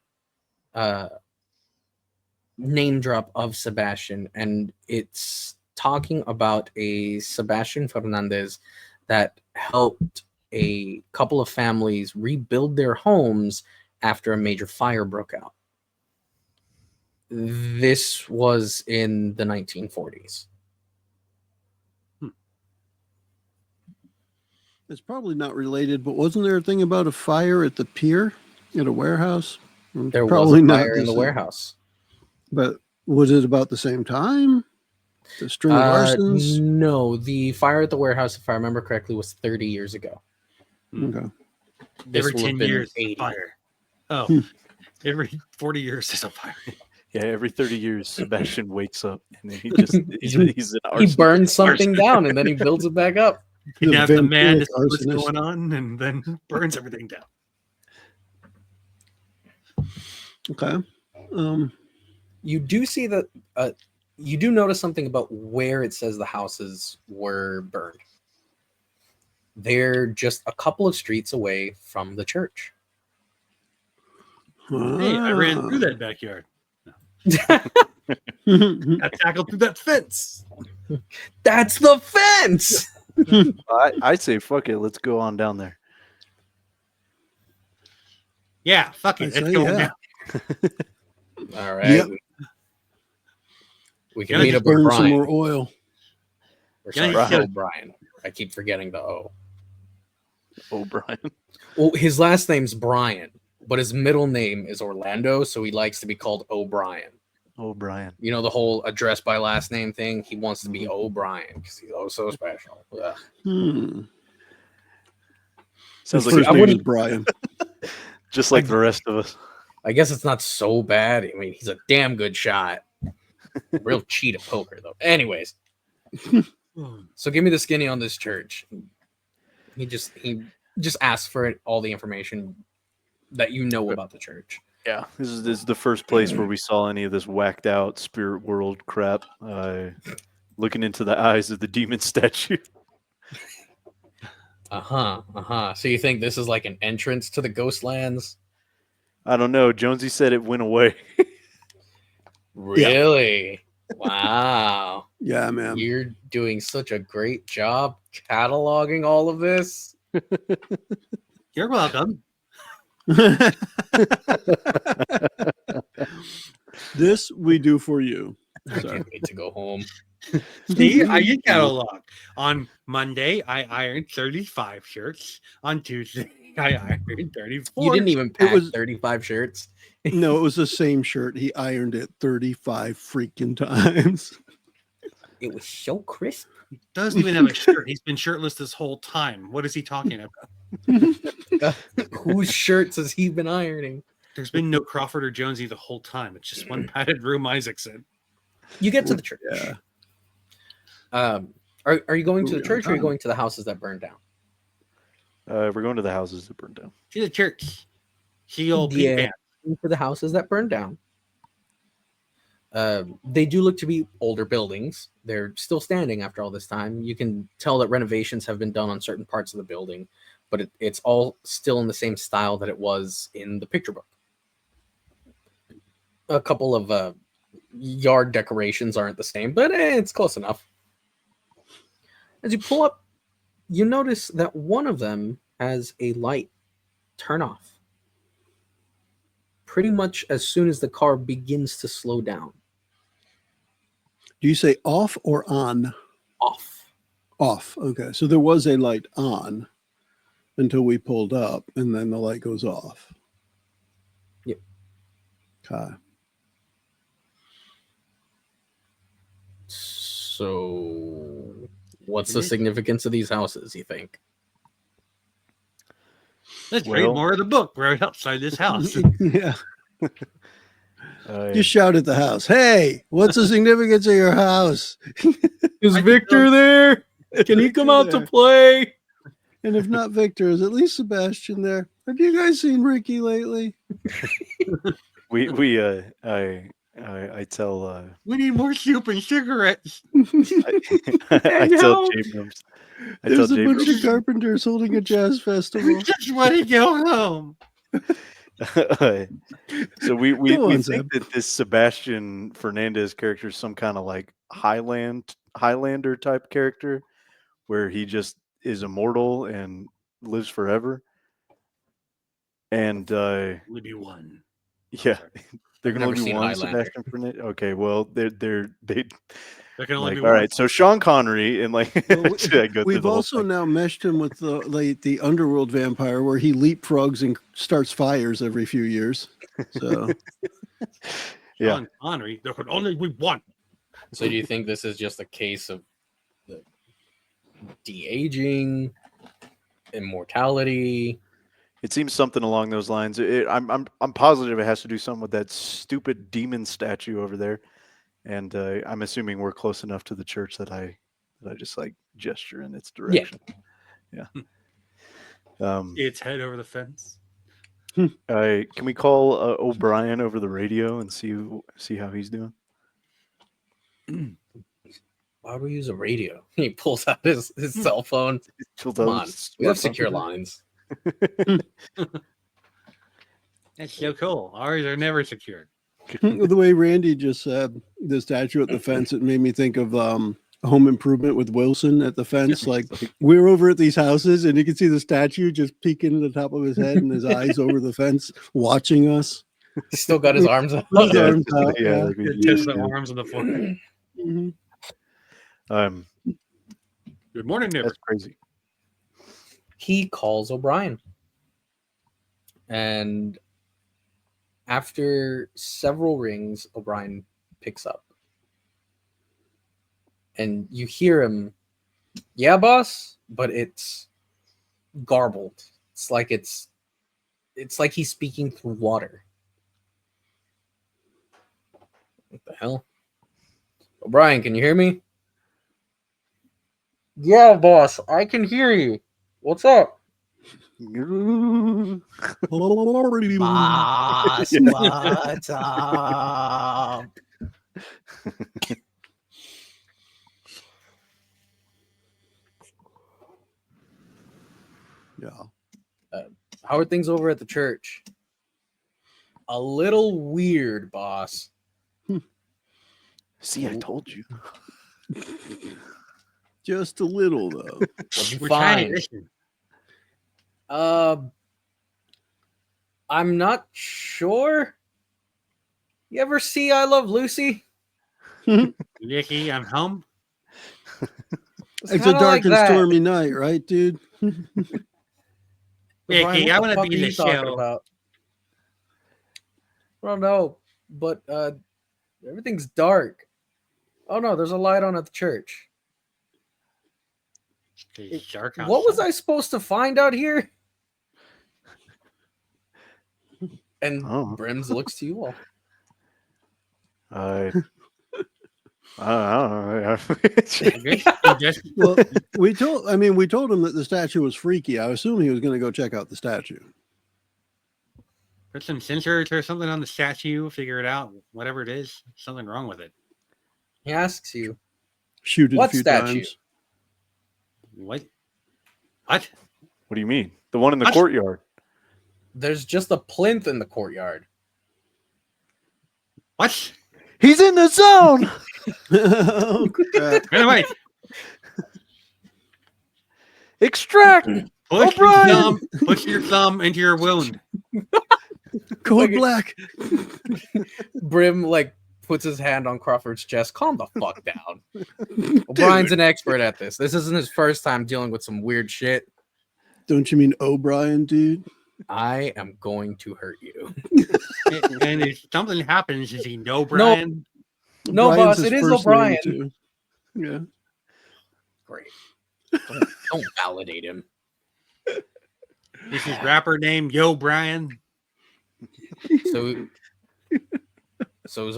name drop of Sebastian, and it's talking about a Sebastian Fernandez that helped a couple of families rebuild their homes after a major fire broke out. This was in the 1940s. It's probably not related, but wasn't there a thing about a fire at the pier at a warehouse? There Probably was a not fire in the same. warehouse. But was it about the same time? The string of arsons? No, the fire at the warehouse, if I remember correctly, was 30 years ago. Okay. This Every will have 10 been years, 80. fire. Oh, Hmm. every 40 years is a fire. Yeah, every 30 years, Sebastian wakes up, and then he's an He arsonist. burns something down and then he builds it back up. You The have the man vampiric to see what's arsonist. going on and then burns everything down. Okay. You do see that you do notice something about where it says the houses were burned. They're just a couple of streets away from the church. Hey, I ran through that backyard. that. I tackled through that fence. That's the fence. I'd say fuck it. Let's go on down there. Yeah, fuck it. I'd It's say going yeah. down. All right. Yep. We can Yeah, meet just up with Burn some Brian. more oil. Or Yeah, sorry, you kill Brian. I keep forgetting the O. O'Brien. Well, his last name's Brian, but his middle name is Orlando, so he likes to be called O'Brien. O'Brien. You know the whole address by last name thing? He wants to be O'Brien because he's oh so special. Ugh. Sounds His like first name is Brian. just like the rest of us. I guess it's not so bad. I mean, he's a damn good shot. Real cheat at poker, though. Anyways, so give me the skinny on this church. He just asks for it, all the information that you know about the church. Yeah, this is the first place where we saw any of this whacked out spirit world crap. Looking into the eyes of the demon statue. So you think this is like an entrance to the ghost lands? I don't know. Jonesy said it went away. Really? Yeah. Wow. Yeah, man. You're doing such a great job cataloging all of this. You're welcome. This we do for you. I can't wait to go home. See, I get catalog. On Monday, I ironed 35 shirts. On Tuesday, I ironed 34. You didn't even pack was- 35 shirts. No, it was the same shirt. He ironed it 35 freaking times. It was so crisp. Doesn't even have a shirt. He's been shirtless this whole time. What is he talking about? Whose shirts has he been ironing? There's been no Crawford or Jonesy the whole time. It's just one padded room Isaacson. You get to the church. Yeah. Are you going to the church or are you going to the houses that burned down? We're going to the houses that burned down. To the church. See old Yeah. Pete To the houses that burned down. They do look to be older buildings. They're still standing after all this time. You can tell that renovations have been done on certain parts of the building, but it's all still in the same style that it was in the picture book. A couple of yard decorations aren't the same, but it's close enough. As you pull up, you notice that one of them has a light turn off pretty much as soon as the car begins to slow down. Do you say off or on? Off. Off. Okay. So there was a light on until we pulled up, and then the light goes off. Yep. Okay. So, what's the significance of these houses, you think? Let's read more of the book right outside this house. Yeah. Just shout at the house. Hey, what's the significance of your house? Is Victor there? Can he come out to play? And if not Victor, is at least Sebastian there? Have you guys seen Ricky lately? I tell We need more soup and cigarettes. I tell James. There's a bunch of carpenters holding a jazz festival. We just want to go home. So we Go on, think Sam. that this Sebastian Fernandez character is some kind of like Highlander type character where he just is immortal and lives forever. And Only be one. yeah, they're gonna Never only be seen one Highlander. Sebastian Fernandez. Okay, well they There can only like, be all one. right. So Sean Connery and like Well, should I go through We've the whole also thing? now meshed him with the underworld vampire where he leapfrogs and starts fires every few years. So Yeah. Sean Connery, there could only be one. So, do you think this is just a case of the de-aging, immortality? It seems something along those lines. I'm positive it has to do something with that stupid demon statue over there, and I'm assuming we're close enough to the church that I just like gesture in its direction. Yeah. Its head over the fence. Can we call O'Brien over the radio and see how he's doing? Why would we use a radio? He pulls out his cell phone. Come on, we have secure lines. That's so cool. Ours are never secured. the way Randy just said the statue at the fence, it made me think of Home Improvement with Wilson at the fence. Like we're over at these houses and you can see the statue just peeking at the top of his head and his eyes over the fence watching us. He's still got his arms up. His arms out, yeah. like we Just the do. arms on the floor. Mhm. Good morning, neighbor. That's crazy. He calls O'Brien. And after several rings, O'Brien picks up. And you hear him, yeah, boss, but it's garbled. It's like he's speaking through water. What the hell? O'Brien, can you hear me? Yeah, boss, I can hear you. What's up? Boss, what's up? Yeah. How are things over at the church? A little weird, boss. See, I told you. Just a little, though. What'd you We're trying find? to listen. I'm not sure. You ever see I Love Lucy? Nicky, I'm home. It's a kinda dark like and that. stormy night, right, dude? Nicky, Brian, I what want to fuck be are in the you talking show. about? I don't know, but everything's dark. Oh no, there's a light on at the church. It's dark What was outside. I supposed to find out here? And Oh. Brims looks to you all. I don't know. He just Well, we told him that the statue was freaky. I assume he was going to go check out the statue. put some sensors or something on the statue, figure it out, whatever it is. Something wrong with it. He asks you, Shoot it What a few statue? times. What? What? What do you mean? The one in the What? courtyard. there's just a plinth in the courtyard. What? He's in the zone. Oh, crap. Anyway, Extract. push your thumb into your wound. Code Like- black. Brim puts his hand on Crawford's chest. Calm the fuck down. O'Brien's an expert at this. This isn't his first time dealing with some weird shit. Don't you mean O'Brien, dude? I am going to hurt you. And if something happens, is he no Brian? No, O'Brien's boss, his it is first name, O'Brien. too. Yeah. Great. Don't validate him. Is his rapper name Yo Brian? So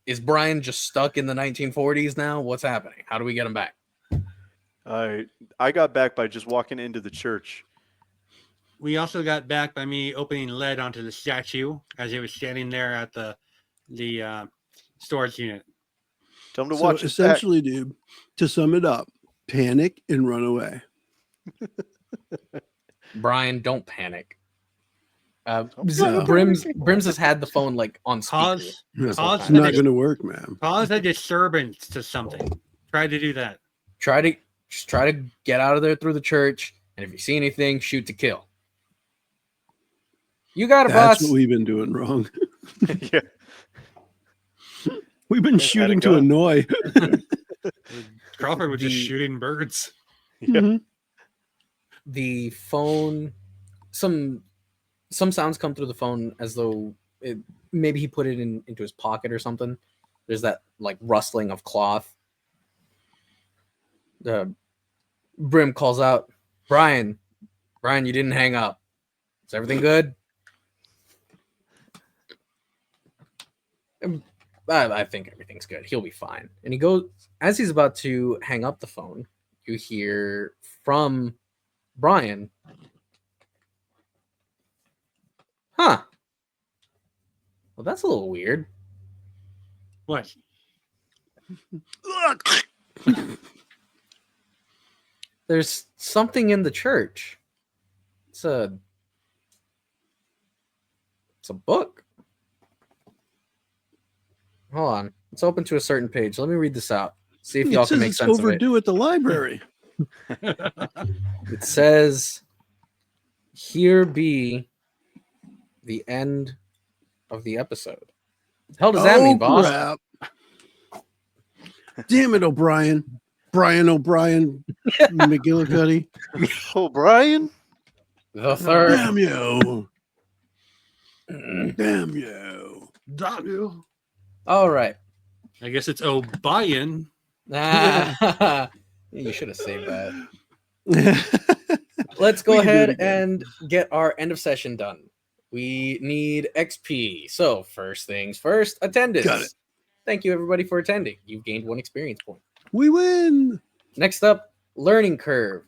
is Brian just stuck in the 1940s now? What's happening? How do we get him back? I got back by just walking into the church. We also got back by me opening lead onto the statue as it was standing there at the storage unit. Tell him to So watch his back. essentially, dude, to sum it up, panic and run away. Brian, don't panic. No. Brims has had the phone on speaker. Cause It's Cause not the- going to work, man. cause a disturbance to something. Try to do that. Try to get out of there through the church, and if you see anything, shoot to kill. You got it, That's boss. what we've been doing wrong. Yeah. We've been Guys shooting gotta to go. annoy. Crawford was just The- shooting birds. Yeah. Mhm. The phone, some sounds come through the phone as though maybe he put it into his pocket or something. There's that rustling of cloth. Brim calls out, Brian, you didn't hang up. Is everything good? I think everything's good. He'll be fine. And he goes, as he's about to hang up the phone, you hear from Brian, huh? Well, that's a little weird. What? There's something in the church. It's a book. Hold on. It's open to a certain page. Let me read this out. See if It y'all can says make it's sense of it. overdue at the library. It says, "Here be the end of the episode." The hell does that mean, boss? Crap. Damn it, O'Brien. Brian O'Brien McGillicuddy. O'Brien? The third. Damn you. Damn you. W. All right. I guess it's O'Brien. Ah, you should have saved that. Let's We go can do it ahead again. and get our end of session done. We need XP. So first things first, attendance. Got it. Thank you everybody for attending. You've gained 1 experience point. We win. Next up, learning curve.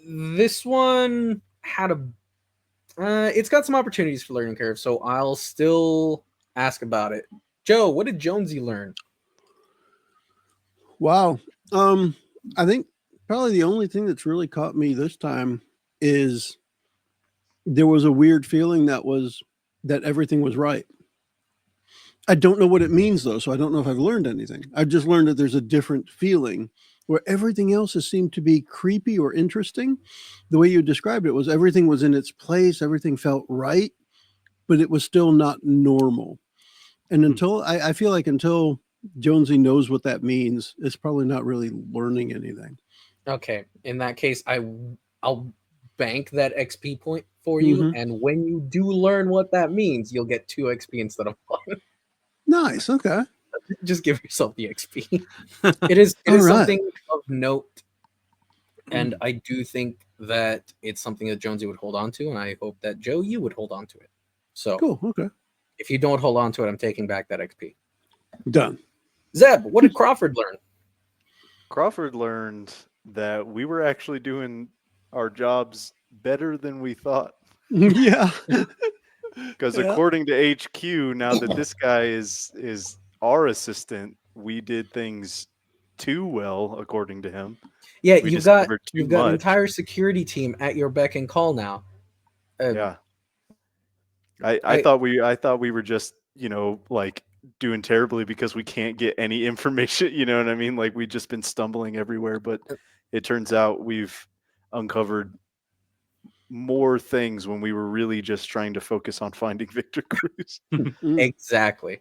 This one had it's got some opportunities for learning curve, so I'll still ask about it. Joe, what did Jonesy learn? Wow. I think probably the only thing that's really caught me this time is there was a weird feeling that everything was right. I don't know what it means though, so I don't know if I've learned anything. I've just learned that there's a different feeling where everything else has seemed to be creepy or interesting. The way you described it was everything was in its place, everything felt right, but it was still not normal. And until I feel like until Jonesy knows what that means, it's probably not really learning anything. Okay, in that case, I'll bank that XP point for you, Mhm. and when you do learn what that means, you'll get 2 XP instead of 1. Nice. Okay. Just give yourself the XP. It is All right. something of note, and I do think that it's something that Jonesy would hold on to, and I hope that Joe, you would hold on to it. So Cool. Okay. if you don't hold on to it, I'm taking back that XP. Done. Zeb, what did Crawford learn? Crawford learned that we were actually doing our jobs better than we thought. Yeah. Because Yeah. according to HQ, now that this guy is our assistant, we did things too well, according to him. Yeah, We you've got discovered too an much. entire security team at your beck and call now. Yeah. I thought we were just, like doing terribly because we can't get any information, you know what I mean? Like we've just been stumbling everywhere, but it turns out we've uncovered more things when we were really just trying to focus on finding Victor Cruz. Exactly.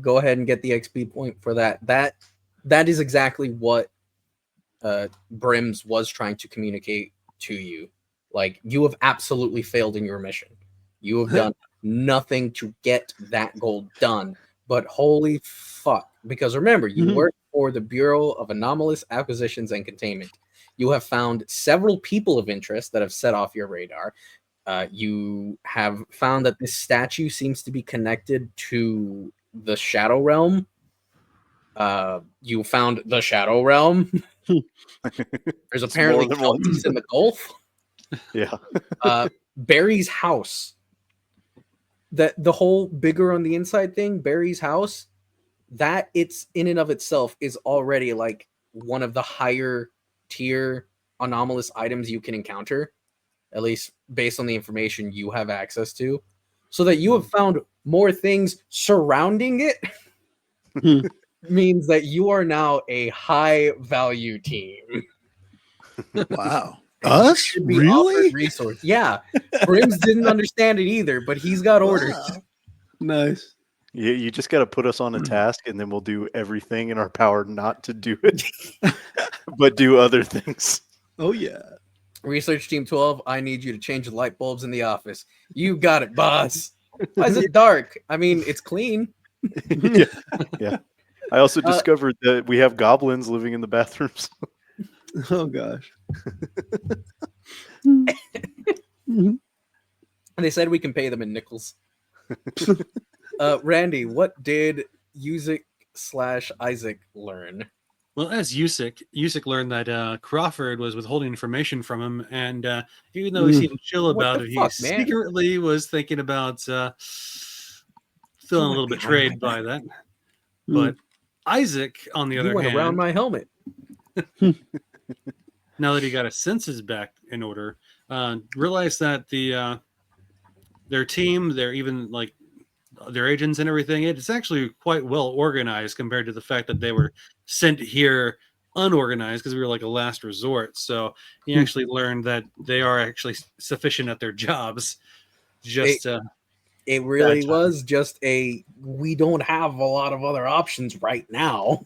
Go ahead and get the XP point for that. That is exactly what Brims was trying to communicate to you. Like, you have absolutely failed in your mission. You have done nothing to get that goal done. But holy fuck. Because remember, you work for the Bureau of Anomalous Acquisitions and Containment. You have found several people of interest that have set off your radar. You have found that this statue seems to be connected to the Shadow Realm. You found the Shadow Realm. There's apparently more than one. Celtics in the Gulf. Yeah. Barry's house. That the whole bigger on the inside thing, Barry's house, that it's in and of itself is already like one of the higher tier anomalous items you can encounter, at least based on the information you have access to. So that you have found more things surrounding it means that you are now a high value team. Wow. Us? Should be Really? offered resource. Yeah. Brims didn't understand it either, but he's got orders. Wow. Nice. You just got to put us on a task, and then we'll do everything in our power not to do it, but do other things. Oh, yeah. Research Team 12, I need you to change the light bulbs in the office. You got it, boss. Why is it dark? I mean, it's clean. Yeah. I also discovered that we have goblins living in the bathrooms. Oh, gosh. And they said we can pay them in nickels. Randy, what did Yuzik/Isaac learn? Well, as Usyk learned that Crawford was withholding information from him, and even though he seemed chill about it, he secretly was thinking about feeling a little betrayed by that. But Isaac, on the other went hand, around my helmet. now that he got his senses back in order, realized that their team, their even like their agents and everything, it's actually quite well organized compared to the fact that they were sent here unorganized because we were like a last resort. So he actually learned that they are actually sufficient at their jobs. It really was just we don't have a lot of other options right now.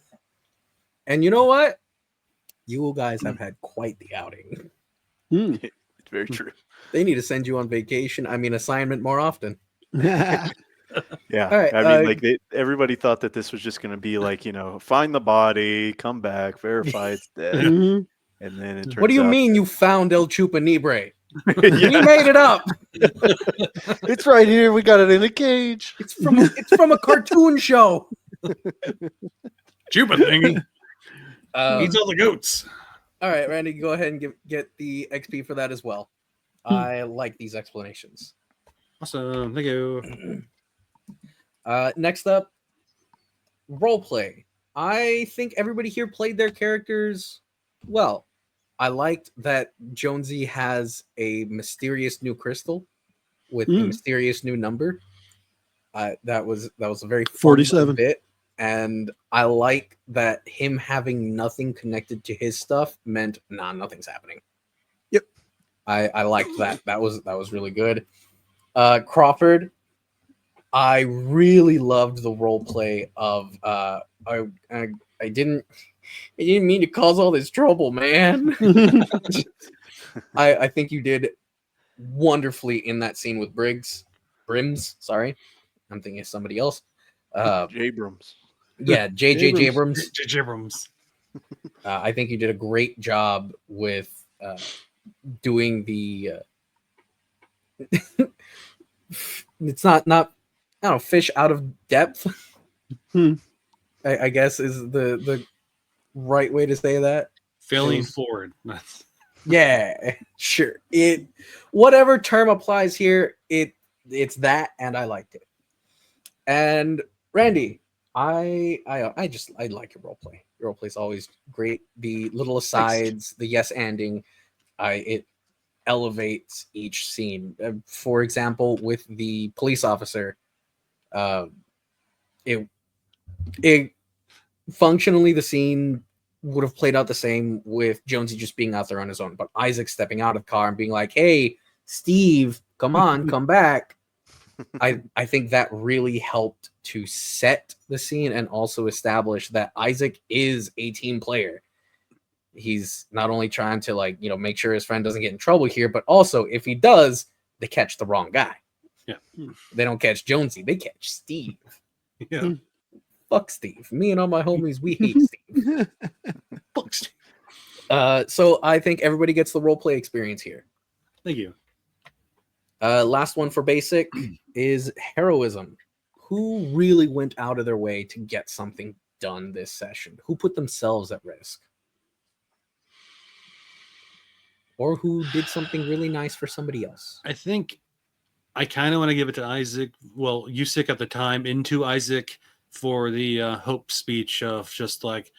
And you know what? You guys have had quite the outing. Hmm. It's very true. They need to send you on vacation. I mean, assignment more often. Yeah, All right, I mean, like everybody thought that this was just going to be like, find the body, come back, verify it's dead, Mhm. and then it turns What do you out mean you found El Chupanibre? yeah, We made it up. it's right here. We got it in a cage. It's from a cartoon show. Juba thingy. Um, Eats all the goats. all right, Randy, go ahead and get the XP for that as well. I like these explanations. Awesome. Thank you. Next up, roleplay. I think everybody here played their characters well. I liked that Jonesy has a mysterious new crystal with a mysterious new number. That was a very fun 47 bit, and I like that him having nothing connected to his stuff meant nothing's happening. Yep, I liked that. That was really good. Crawford, I really loved the role play of I didn't mean to cause all this trouble, man. I think you did wonderfully in that scene with Brims, sorry. I'm thinking of somebody else. Jabrams. Yeah, JJ Jabrams. Jibrams. I think you did a great job with doing the it's not I don't know, fish out of depth. I guess is the right way to say that. Failing forward. Yeah, sure. It whatever term applies here, it's that, and I liked it. And Randy, I like your roleplay. Your roleplay is always great. The little asides, the yes anding, it elevates each scene. For example, with the police officer, it functionally the scene would have played out the same with Jonesy just being out there on his own, but Isaac stepping out of the car and being like, "Hey, Steve, come on, come back." I think that really helped to set the scene and also establish that Isaac is a team player. He's not only trying to make sure his friend doesn't get in trouble here, but also if he does, they catch the wrong guy. Yeah. They don't catch Jonesy, they catch Steve. Yeah. Fuck Steve. Me and all my homies, we hate Steve. Fuck Steve. So I think everybody gets the roleplay experience here. Thank you. Last one for basic is heroism. Who really went out of their way to get something done this session? Who put themselves at risk? Or who did something really nice for somebody else? I think I kind of want to give it to Isaac. Well, you stick up the time into Isaac for the hope speech of just like,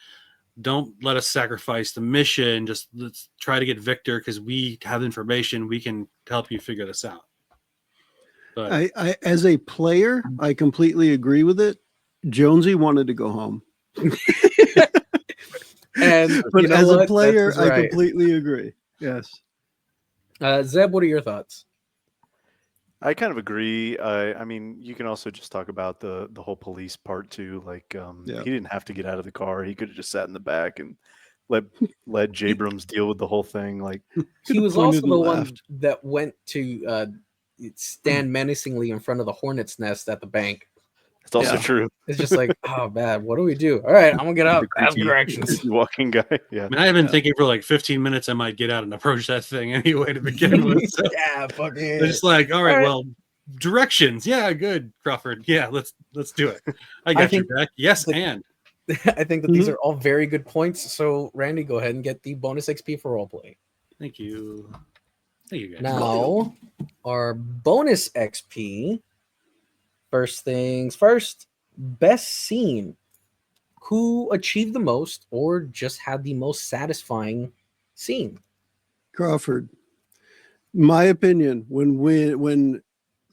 don't let us sacrifice the mission. Just let's try to get Victor because we have information. We can help you figure this out. But I as a player, I completely agree with it. Jonesy wanted to go home. But as a player, I completely agree. Yes. Zeb, what are your thoughts? I kind of agree. I mean, you can also just talk about the whole police part too. Like, he didn't have to get out of the car. He could have just sat in the back and let Jabrams deal with the whole thing. Like, he was also the one that went to stand menacingly in front of the hornet's nest at the bank. It's also true. It's just like, oh man, what do we do? All right, I'm gonna get up. Ask directions. Walking guy. Yeah. I mean, I've been thinking for like 15 minutes I might get out and approach that thing anyway to begin with. So yeah, fucking. They're just like, all right, well, directions. Yeah, good, Crawford. Yeah, let's do it. I got you back. Yes, and I think that these are all very good points. So, Randy, go ahead and get the bonus XP for roleplay. Thank you. Thank you, guys. Now, our bonus XP. First things first, best scene. Who achieved the most or just had the most satisfying scene? Crawford. My opinion, when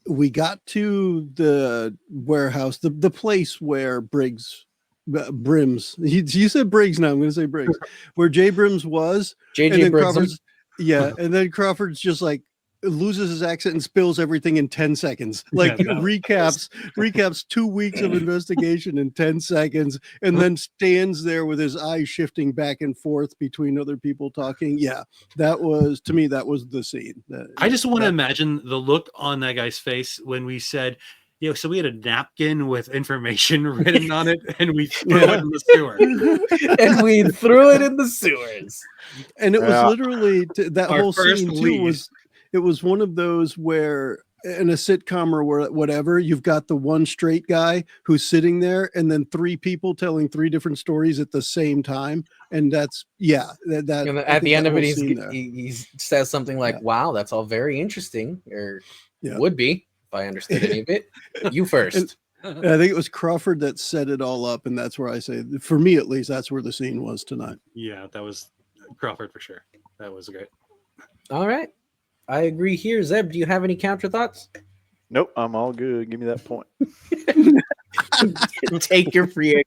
we got to the warehouse, the place where Brims, you said Briggs now, I'm going to say Briggs, where Jay Brims was. JJ Briggs. Yeah, and then Crawford's just like, loses his accent and spills everything in 10 seconds. Like recaps 2 weeks of investigation in 10 seconds, and then stands there with his eyes shifting back and forth between other people talking. Yeah, that was, to me, that was the scene. I just want to imagine the look on that guy's face when we said, so we had a napkin with information written on it, and we threw it in the sewer. And we threw it in the sewers. And it was literally that Our whole first scene too lead. it was one of those where in a sitcom or whatever, you've got the one straight guy who's sitting there and then 3 people telling 3 different stories at the same time. And that's, that And I at the think end that of it, whole scene he says something like, wow, that's all very interesting, or would be, if I understood any of it. You first. And I think it was Crawford that set it all up. And that's where I say, for me at least, that's where the scene was tonight. Yeah, that was Crawford for sure. That was great. All right. I agree here. Zeb, do you have any counter thoughts? Nope, I'm all good. Give me that point. Take your free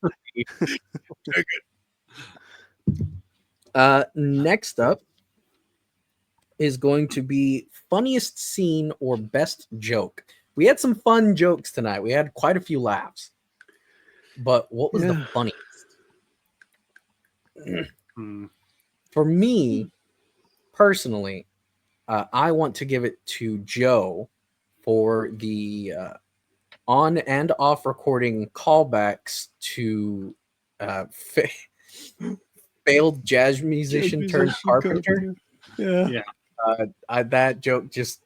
XP. Next up is going to be funniest scene or best joke. We had some fun jokes tonight. We had quite a few laughs. But what was the funniest? For me, personally, I want to give it to Joe for the on and off recording callbacks to failed jazz musician turned carpenter. Yeah. That joke just,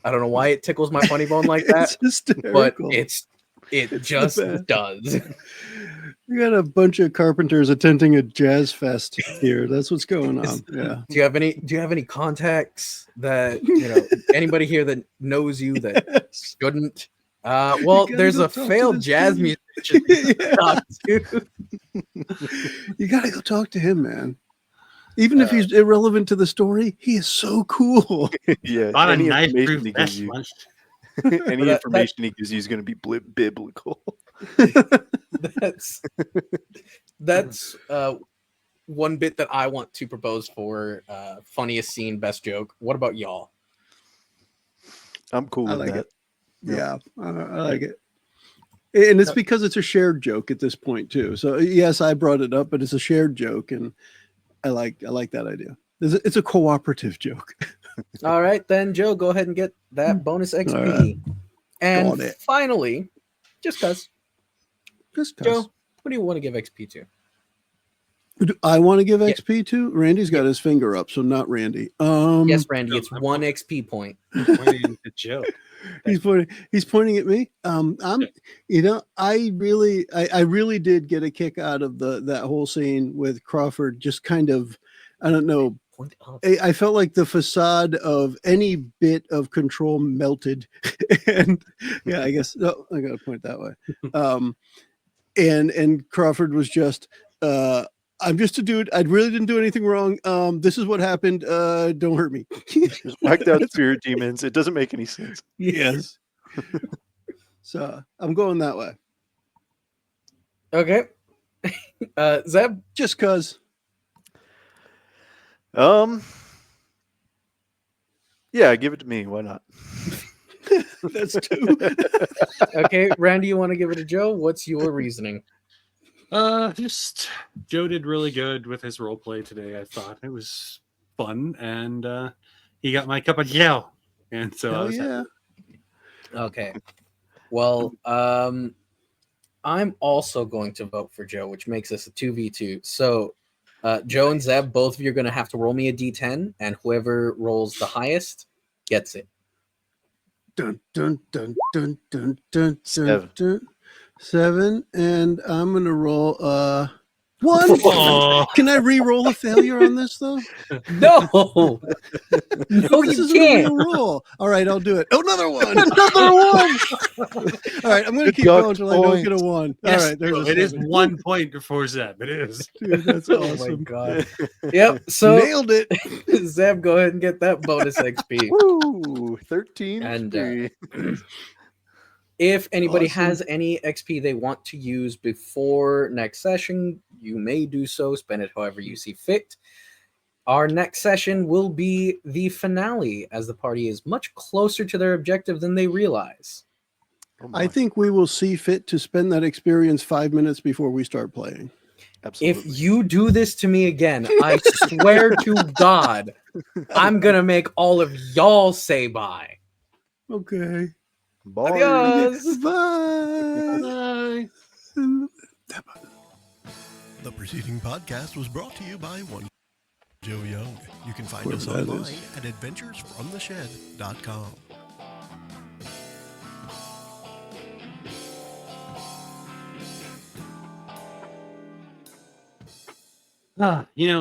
I don't know why it tickles my funny bone like that, but it just does. We got a bunch of carpenters attending a jazz fest here. That's what's going on. Yeah. Do you have any contacts that anybody here that knows you that shouldn't? Well, there's a failed jazz musician to talk to. You gotta go talk to him, man. Even if he's irrelevant to the story, he is so cool. Yeah. On a Any nice information fruit he gives you, lunch. any information he gives you is going to be biblical. That's one bit that I want to propose for funniest scene, best joke. What about y'all? I'm cool with like that. Yeah, I like it. And it's because it's a shared joke at this point too. So yes, I brought it up, but it's a shared joke, and I like that idea. It's a cooperative joke. All right, then Joe, go ahead and get that bonus XP. Right. And finally, just cause. Joe, what do you want to give XP to? Do I want to give XP to? Randy's got his finger up, so not Randy. Yes, Randy, it's 1 XP point. Pointing at Joe. He's pointing at me. I really did get a kick out of that whole scene with Crawford. Just kind of, I don't know. I felt like the facade of any bit of control melted, and I guess I got to point that way. And Crawford was just, I'm just a dude. I really didn't do anything wrong. This is what happened. Don't hurt me. Just whacked out spirit demons. It doesn't make any sense. Yes. So I'm going that way. Okay. Zeb? Just cause. Yeah, give it to me. Why not? That's 2. Okay, Randy, you want to give it to Joe? What's your reasoning? Just Joe did really good with his role play today. I thought it was fun, and he got my cup of Joe, and so I was happy. Okay. Well, I'm also going to vote for Joe, which makes us a 2v2. So, Joe and Zeb, both of you are going to have to roll me a d10, and whoever rolls the highest gets it. Dun dun dun dun dun dun dun dun. 7, and I'm gonna roll 1. Can I re-roll a failure on this though? No, no, this you is can't. a real roll. All right, I'll do it. Oh, another 1. Another one. All right, I'm gonna keep going until I don't get a 1. Yes, all right, there's it is 7. 1 point before Zeb. It is. Dude, that's awesome. Oh my god. Yep. So nailed it. Zeb, go ahead and get that bonus XP. Woo! 13. And if anybody Awesome. has any XP they want to use before next session, you may do so. Spend it however you see fit. Our next session will be the finale, as the party is much closer to their objective than they realize. Oh I my. think we will see fit to spend that experience 5 minutes before we start playing. Absolutely. If you do this to me again, I swear to God, I'm going to make all of y'all say bye. Okay. Bye. Adios. Bye. The preceding podcast was brought to you by One Joe Young. You can find us Whoever that online is. at adventuresfromtheshed.com.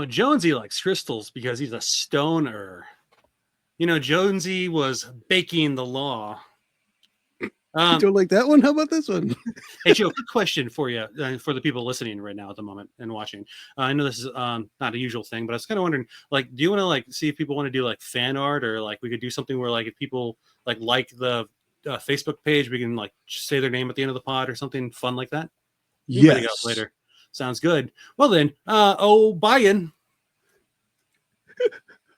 Jonesy likes crystals because he's a stoner. Jonesy was baking the law. Don't like that one? How about this one? Hey, Joe, quick question for you, for the people listening right now at the moment and watching. I know this is not a usual thing, but I was kind of wondering, like, do you want to see if people want to do like fan art, or like we could do something where if people like the Facebook page, we can just say their name at the end of the pod or something fun like that. You can think it up later. Sounds good. Well then, buy-in.